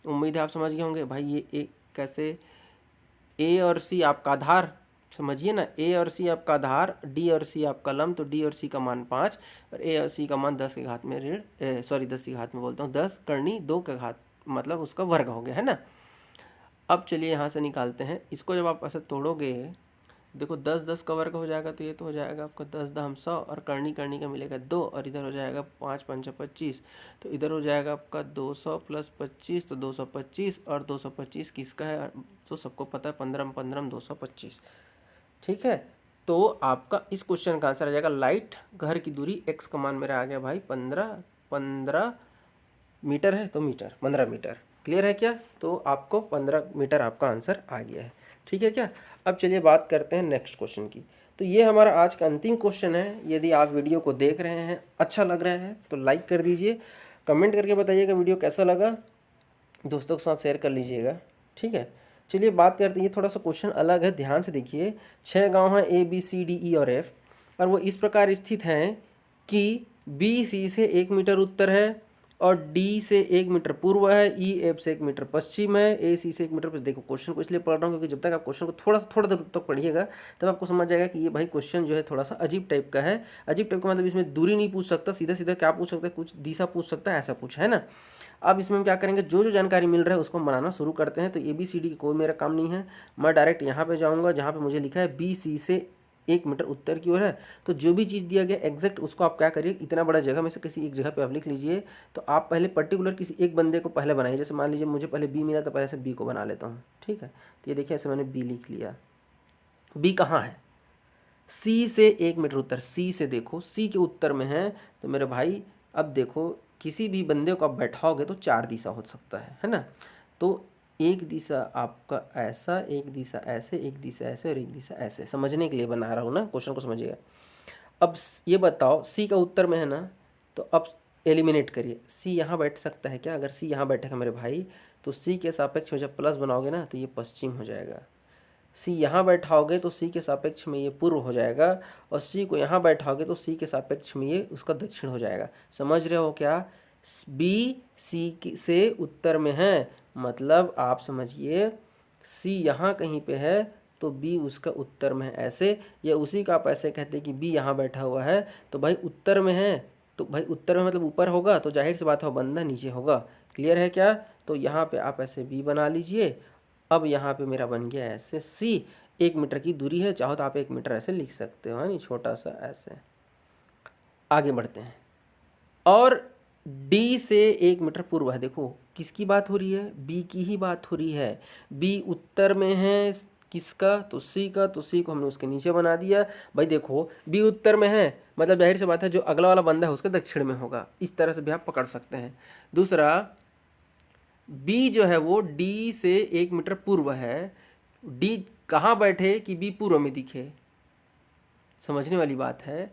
Speaker 1: उम्मीद है आप समझ गए होंगे भाई। ये एक कैसे, ए और सी आपका आधार, समझिए ना, ए और सी आपका आधार, डी और सी आपका लंब, तो डी और सी का मान 5 और ए और सी का मान 10 की घात में 10 की घात में बोलता हूँ 10 करनी 2 के घात, मतलब उसका वर्ग हो गया, है ना। अब चलिए यहाँ से निकालते हैं इसको। जब आप ऐसे तोड़ोगे, देखो 10 10 का वर्ग हो जाएगा तो ये तो हो जाएगा आपका 10 10 100, और करनी करनी का मिलेगा 2, और इधर हो जाएगा 5 5 25, तो इधर हो जाएगा आपका 200 + 25, तो 225, और 225 किसका है तो सबको पता है, 15 15 225। ठीक है, तो आपका इस क्वेश्चन का आंसर आ जाएगा लाइट घर की दूरी x का मान मेरा आ गया भाई 15 मीटर है, तो मीटर 15 मीटर। क्लियर है क्या, तो आपको 15 मीटर आपका आंसर आ गया है। ठीक है क्या। अब चलिए बात करते हैं नेक्स्ट क्वेश्चन की। तो ये हमारा आज का अंतिम क्वेश्चन है। यदि आप वीडियो को देख रहे हैं, अच्छा लग रहा है तो लाइक कर दीजिए, कमेंट करके बताइएगा वीडियो कैसा लगा, दोस्तों के साथ शेयर कर लीजिएगा। ठीक है, चलिए बात करते हैं। ये थोड़ा सा क्वेश्चन अलग है, ध्यान से देखिए। 6 गांव हैं A B C D E और F, और वो इस प्रकार स्थित हैं कि B C से 1 मीटर उत्तर है, और D से 1 मीटर पूर्व है, E F से 1 मीटर पश्चिम है, A C से 1 मीटर। देखो क्वेश्चन को इसलिए पढ़ रहा हूँ क्योंकि जब तक आप क्वेश्चन को थोड़ा देर तक पढ़िएगा तब आपको समझ जाएगा कि ये भाई क्वेश्चन जो है थोड़ा सा अजीब टाइप का है। अजीब टाइप का मतलब इसमें दूरी नहीं पूछ सकता, सीधा सीधा क्या पूछ सकता है, कुछ दिशा पूछ सकता है, ऐसा कुछ है ना। अब इसमें हम क्या करेंगे, जो जो जानकारी मिल रहा है उसको हम बनाना शुरू करते हैं। तो ABCD कोई मेरा काम नहीं है, मैं डायरेक्ट यहाँ पे जाऊँगा जहाँ पे मुझे लिखा है BC से 1 मीटर उत्तर की ओर है। तो जो भी चीज़ दिया गया एग्जैक्ट उसको आप क्या करिए, इतना बड़ा जगह में से किसी एक जगह पे आप लिख लीजिए। तो आप पहले पर्टिकुलर किसी एक बंदे को पहले बनाइए। जैसे मान लीजिए मुझे पहले B मिला तो पहले से B को बना लेता हूँ। ठीक है, तो ये देखिए ऐसे मैंने B लिख लिया। B कहाँ है, C से 1 मीटर उत्तर। C से देखो, C के उत्तर में है। तो मेरे भाई अब देखो, किसी भी बंदे को आप बैठाओगे तो 4 दिशा हो सकता है ना। तो एक दिशा आपका ऐसा, एक दिशा ऐसे, एक दिशा ऐसे, और एक दिशा ऐसे। समझने के लिए बना रहा हूँ ना, क्वेश्चन को समझिएगा। अब ये बताओ C का उत्तर में है ना, तो अब एलिमिनेट करिए। C यहाँ बैठ सकता है क्या, अगर C यहाँ बैठेगा मेरे भाई तो C के सापेक्ष में जब प्लस बनाओगे ना तो ये पश्चिम हो जाएगा। C यहाँ बैठाओगे तो C के सापेक्ष में ये पूर्व हो जाएगा, और C को यहाँ बैठाओगे तो C के सापेक्ष में ये उसका दक्षिण हो जाएगा। समझ रहे हो क्या, B C से उत्तर में है, मतलब आप समझिए C यहाँ कहीं पे है तो B उसका उत्तर में है ऐसे, या उसी का आप ऐसे कहते हैं कि B यहाँ बैठा हुआ है तो भाई उत्तर में है, तो भाई उत्तर में मतलब ऊपर होगा, तो जाहिर सी बात है बंदा नीचे होगा। क्लियर है क्या, तो यहाँ पे आप ऐसे B बना लीजिए। अब यहाँ पे मेरा बन गया ऐसे C, 1 मीटर की दूरी है, चाहो तो आप 1 मीटर ऐसे लिख सकते हो, है नहीं, छोटा सा ऐसे। आगे बढ़ते हैं, और D से 1 मीटर पूर्व है। देखो किसकी बात हो रही है, B की ही बात हो रही है। B उत्तर में है किसका, तो C का, तो C को हमने उसके नीचे बना दिया। भाई देखो B उत्तर में है, मतलब जाहिर सी बात है जो अगला वाला बंदा है उसके दक्षिण में होगा। इस तरह से भी आप पकड़ सकते हैं। दूसरा, B जो है वो D से 1 मीटर पूर्व है। D कहाँ बैठे कि B पूर्व में दिखे, समझने वाली बात है।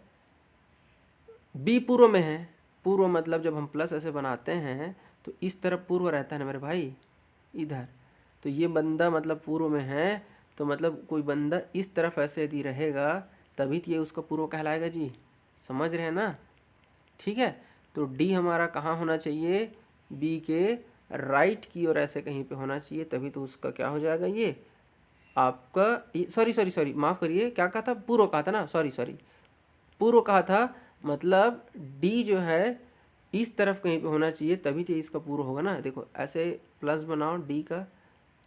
Speaker 1: B पूर्व में है, पूर्व मतलब जब हम प्लस ऐसे बनाते हैं तो इस तरफ पूर्व रहता है ना मेरे भाई, इधर। तो ये बंदा मतलब पूर्व में है, तो मतलब कोई बंदा इस तरफ ऐसे यदि रहेगा तभी तो ये उसका पूर्व कहलाएगा जी। समझ रहे हैं ना। ठीक है, तो डी हमारा कहाँ होना चाहिए, बी के राइट की ओर ऐसे कहीं पे होना चाहिए, तभी तो उसका क्या हो जाएगा ये आपका, सॉरी माफ़ करिए, क्या कहा था, पूर्व कहा था ना, सॉरी पूर्व कहा था। मतलब डी जो है इस तरफ कहीं पे होना चाहिए तभी तो इसका पूर्व होगा ना। देखो ऐसे प्लस बनाओ डी का,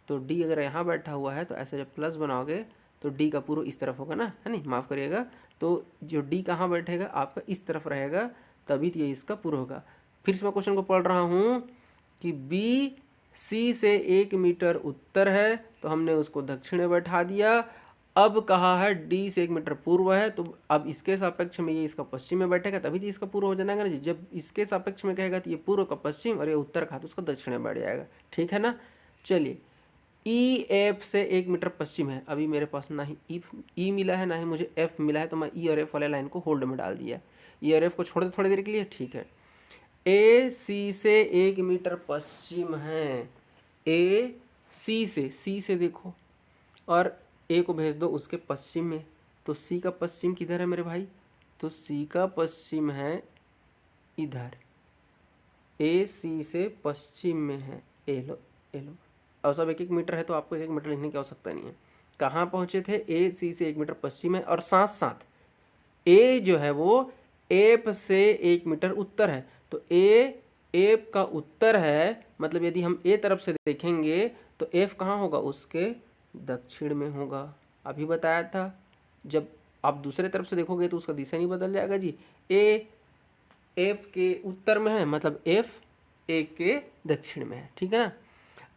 Speaker 1: तो डी अगर यहाँ बैठा हुआ है तो ऐसे जब प्लस बनाओगे तो डी का पूर्व इस तरफ होगा ना, है नहीं, माफ़ करिएगा। तो जो डी कहाँ बैठेगा आपका इस तरफ रहेगा, तभी तो ये इसका पूर्व होगा। फिर से मैं क्वेश्चन को पढ़ रहा हूँ कि बी सी से 1 मीटर उत्तर है तो हमने उसको दक्षिण में बैठा दिया। अब कहा है डी से 1 मीटर पूर्व है, तो अब इसके सापेक्ष में ये इसका पश्चिम में बैठेगा तभी तो इसका पूर्व हो जाएगा ना जी। जब इसके सापेक्ष में कहेगा तो ये पूर्व का पश्चिम और ये उत्तर का तो उसका दक्षिण में बैठ जाएगा। ठीक है ना। चलिए, ई एफ से 1 मीटर पश्चिम है। अभी मेरे पास ना ही ई मिला है ना ही मुझे एफ मिला है, तो मैं ई और एफ वाले लाइन को होल्ड में डाल दिया। ई और एफ को छोड़ दे थोड़ी देर के लिए। ठीक है, ए सी से 1 मीटर पश्चिम है। ए सी से देखो और ए को भेज दो उसके पश्चिम में, तो सी का पश्चिम किधर है मेरे भाई? तो सी का पश्चिम है इधर। ए सी से पश्चिम में है। ए लो और सब 1-1 मीटर है तो आपको 1 मीटर लिखने की आवश्यकता नहीं है। कहाँ पहुँचे थे? ए सी से 1 मीटर पश्चिम है और साथ साथ ए जो है वो एफ से 1 मीटर उत्तर है। तो ए एफ का उत्तर है, मतलब यदि हम ए तरफ से देखेंगे तो एफ कहाँ होगा? उसके दक्षिण में होगा। अभी बताया था, जब आप दूसरे तरफ से देखोगे तो उसका दिशा नहीं बदल जाएगा जी। ए एफ के उत्तर में है, मतलब एफ ए के दक्षिण में है। ठीक है ना।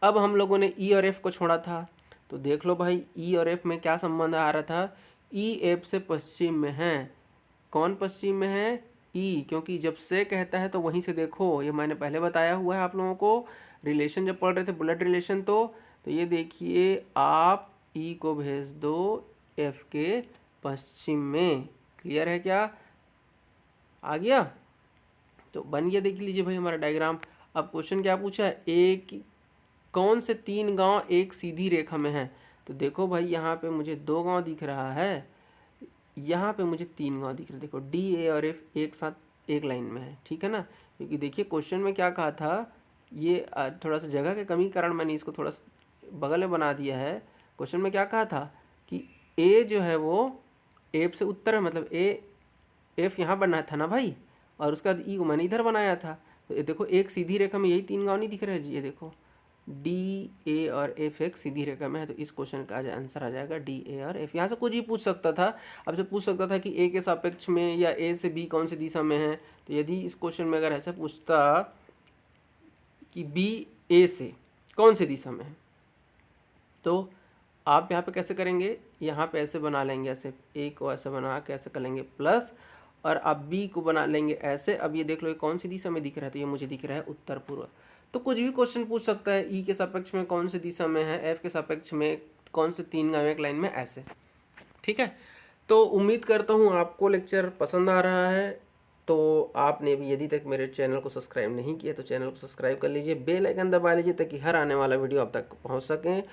Speaker 1: अब हम लोगों ने ई और एफ को छोड़ा था, तो देख लो भाई ई और एफ में क्या संबंध आ रहा था। ई एफ से पश्चिम में है। कौन पश्चिम में है? ई, क्योंकि जब से कहता है तो वहीं से देखो, ये मैंने पहले बताया हुआ है आप लोगों को, रिलेशन जब पढ़ रहे थे ब्लड रिलेशन। तो ये देखिए, आप ई को भेज दो एफ के पश्चिम में। क्लियर है क्या? आ गया? तो बन गया। देख लीजिए भाई हमारा डायग्राम। अब क्वेश्चन क्या पूछा है? एक कौन से 3 गांव एक सीधी रेखा में हैं? तो देखो भाई यहाँ पे मुझे 2 गांव दिख रहा है, यहाँ पे मुझे 3 गांव दिख रहे हैं। देखो डी ए और एफ एक साथ एक लाइन में है। ठीक है ना। क्योंकि देखिए क्वेश्चन में क्या कहा था, ये थोड़ा सा जगह के कमी के कारण मैंने इसको थोड़ा सा बगल में बना दिया है। क्वेश्चन में क्या कहा था कि ए जो है वो एफ से उत्तर है, मतलब ए एफ यहाँ बनना था ना भाई, और उसके बाद ई को मैंने इधर बनाया था। तो ये देखो एक सीधी रेखा में यही 3 गांव नहीं दिख रहे हैं जी। ये देखो डी ए और एफ एक सीधी रेखा में है, तो इस क्वेश्चन का आंसर आ जाएगा डी ए और एफ। यहाँ से कुछ ही पूछ सकता था। अब से पूछ सकता था कि ए के सापेक्ष में या ए से बी कौन सी दिशा में है। तो यदि इस क्वेश्चन में अगर ऐसा पूछता कि बी ए से कौन सी दिशा में है, तो आप यहाँ पे कैसे करेंगे? यहाँ पे ऐसे बना लेंगे, ऐसे ए को ऐसे बना के ऐसे कर लेंगे प्लस, और आप बी को बना लेंगे ऐसे। अब ये देख लो ये कौन सी दिशा में दिख रहा है? तो ये मुझे दिख रहा है उत्तर पूर्व। तो कुछ भी क्वेश्चन पूछ सकता है। ई के सापेक्ष में कौन सी दिशा में है, एफ के सापेक्ष में कौन से 3 गांव एक लाइन में, ऐसे। ठीक है। तो उम्मीद करता हूँ आपको लेक्चर पसंद आ रहा है। तो आपने भी यदि तक मेरे चैनल को सब्सक्राइब नहीं किया तो चैनल को सब्सक्राइब कर लीजिए, बेल आइकन दबा लीजिए ताकि हर आने वाला वीडियो आप तक पहुँच सकें।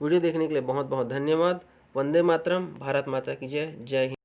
Speaker 1: वीडियो देखने के लिए बहुत बहुत धन्यवाद। वंदे मातरम। भारत माता की जय। जय हिंद।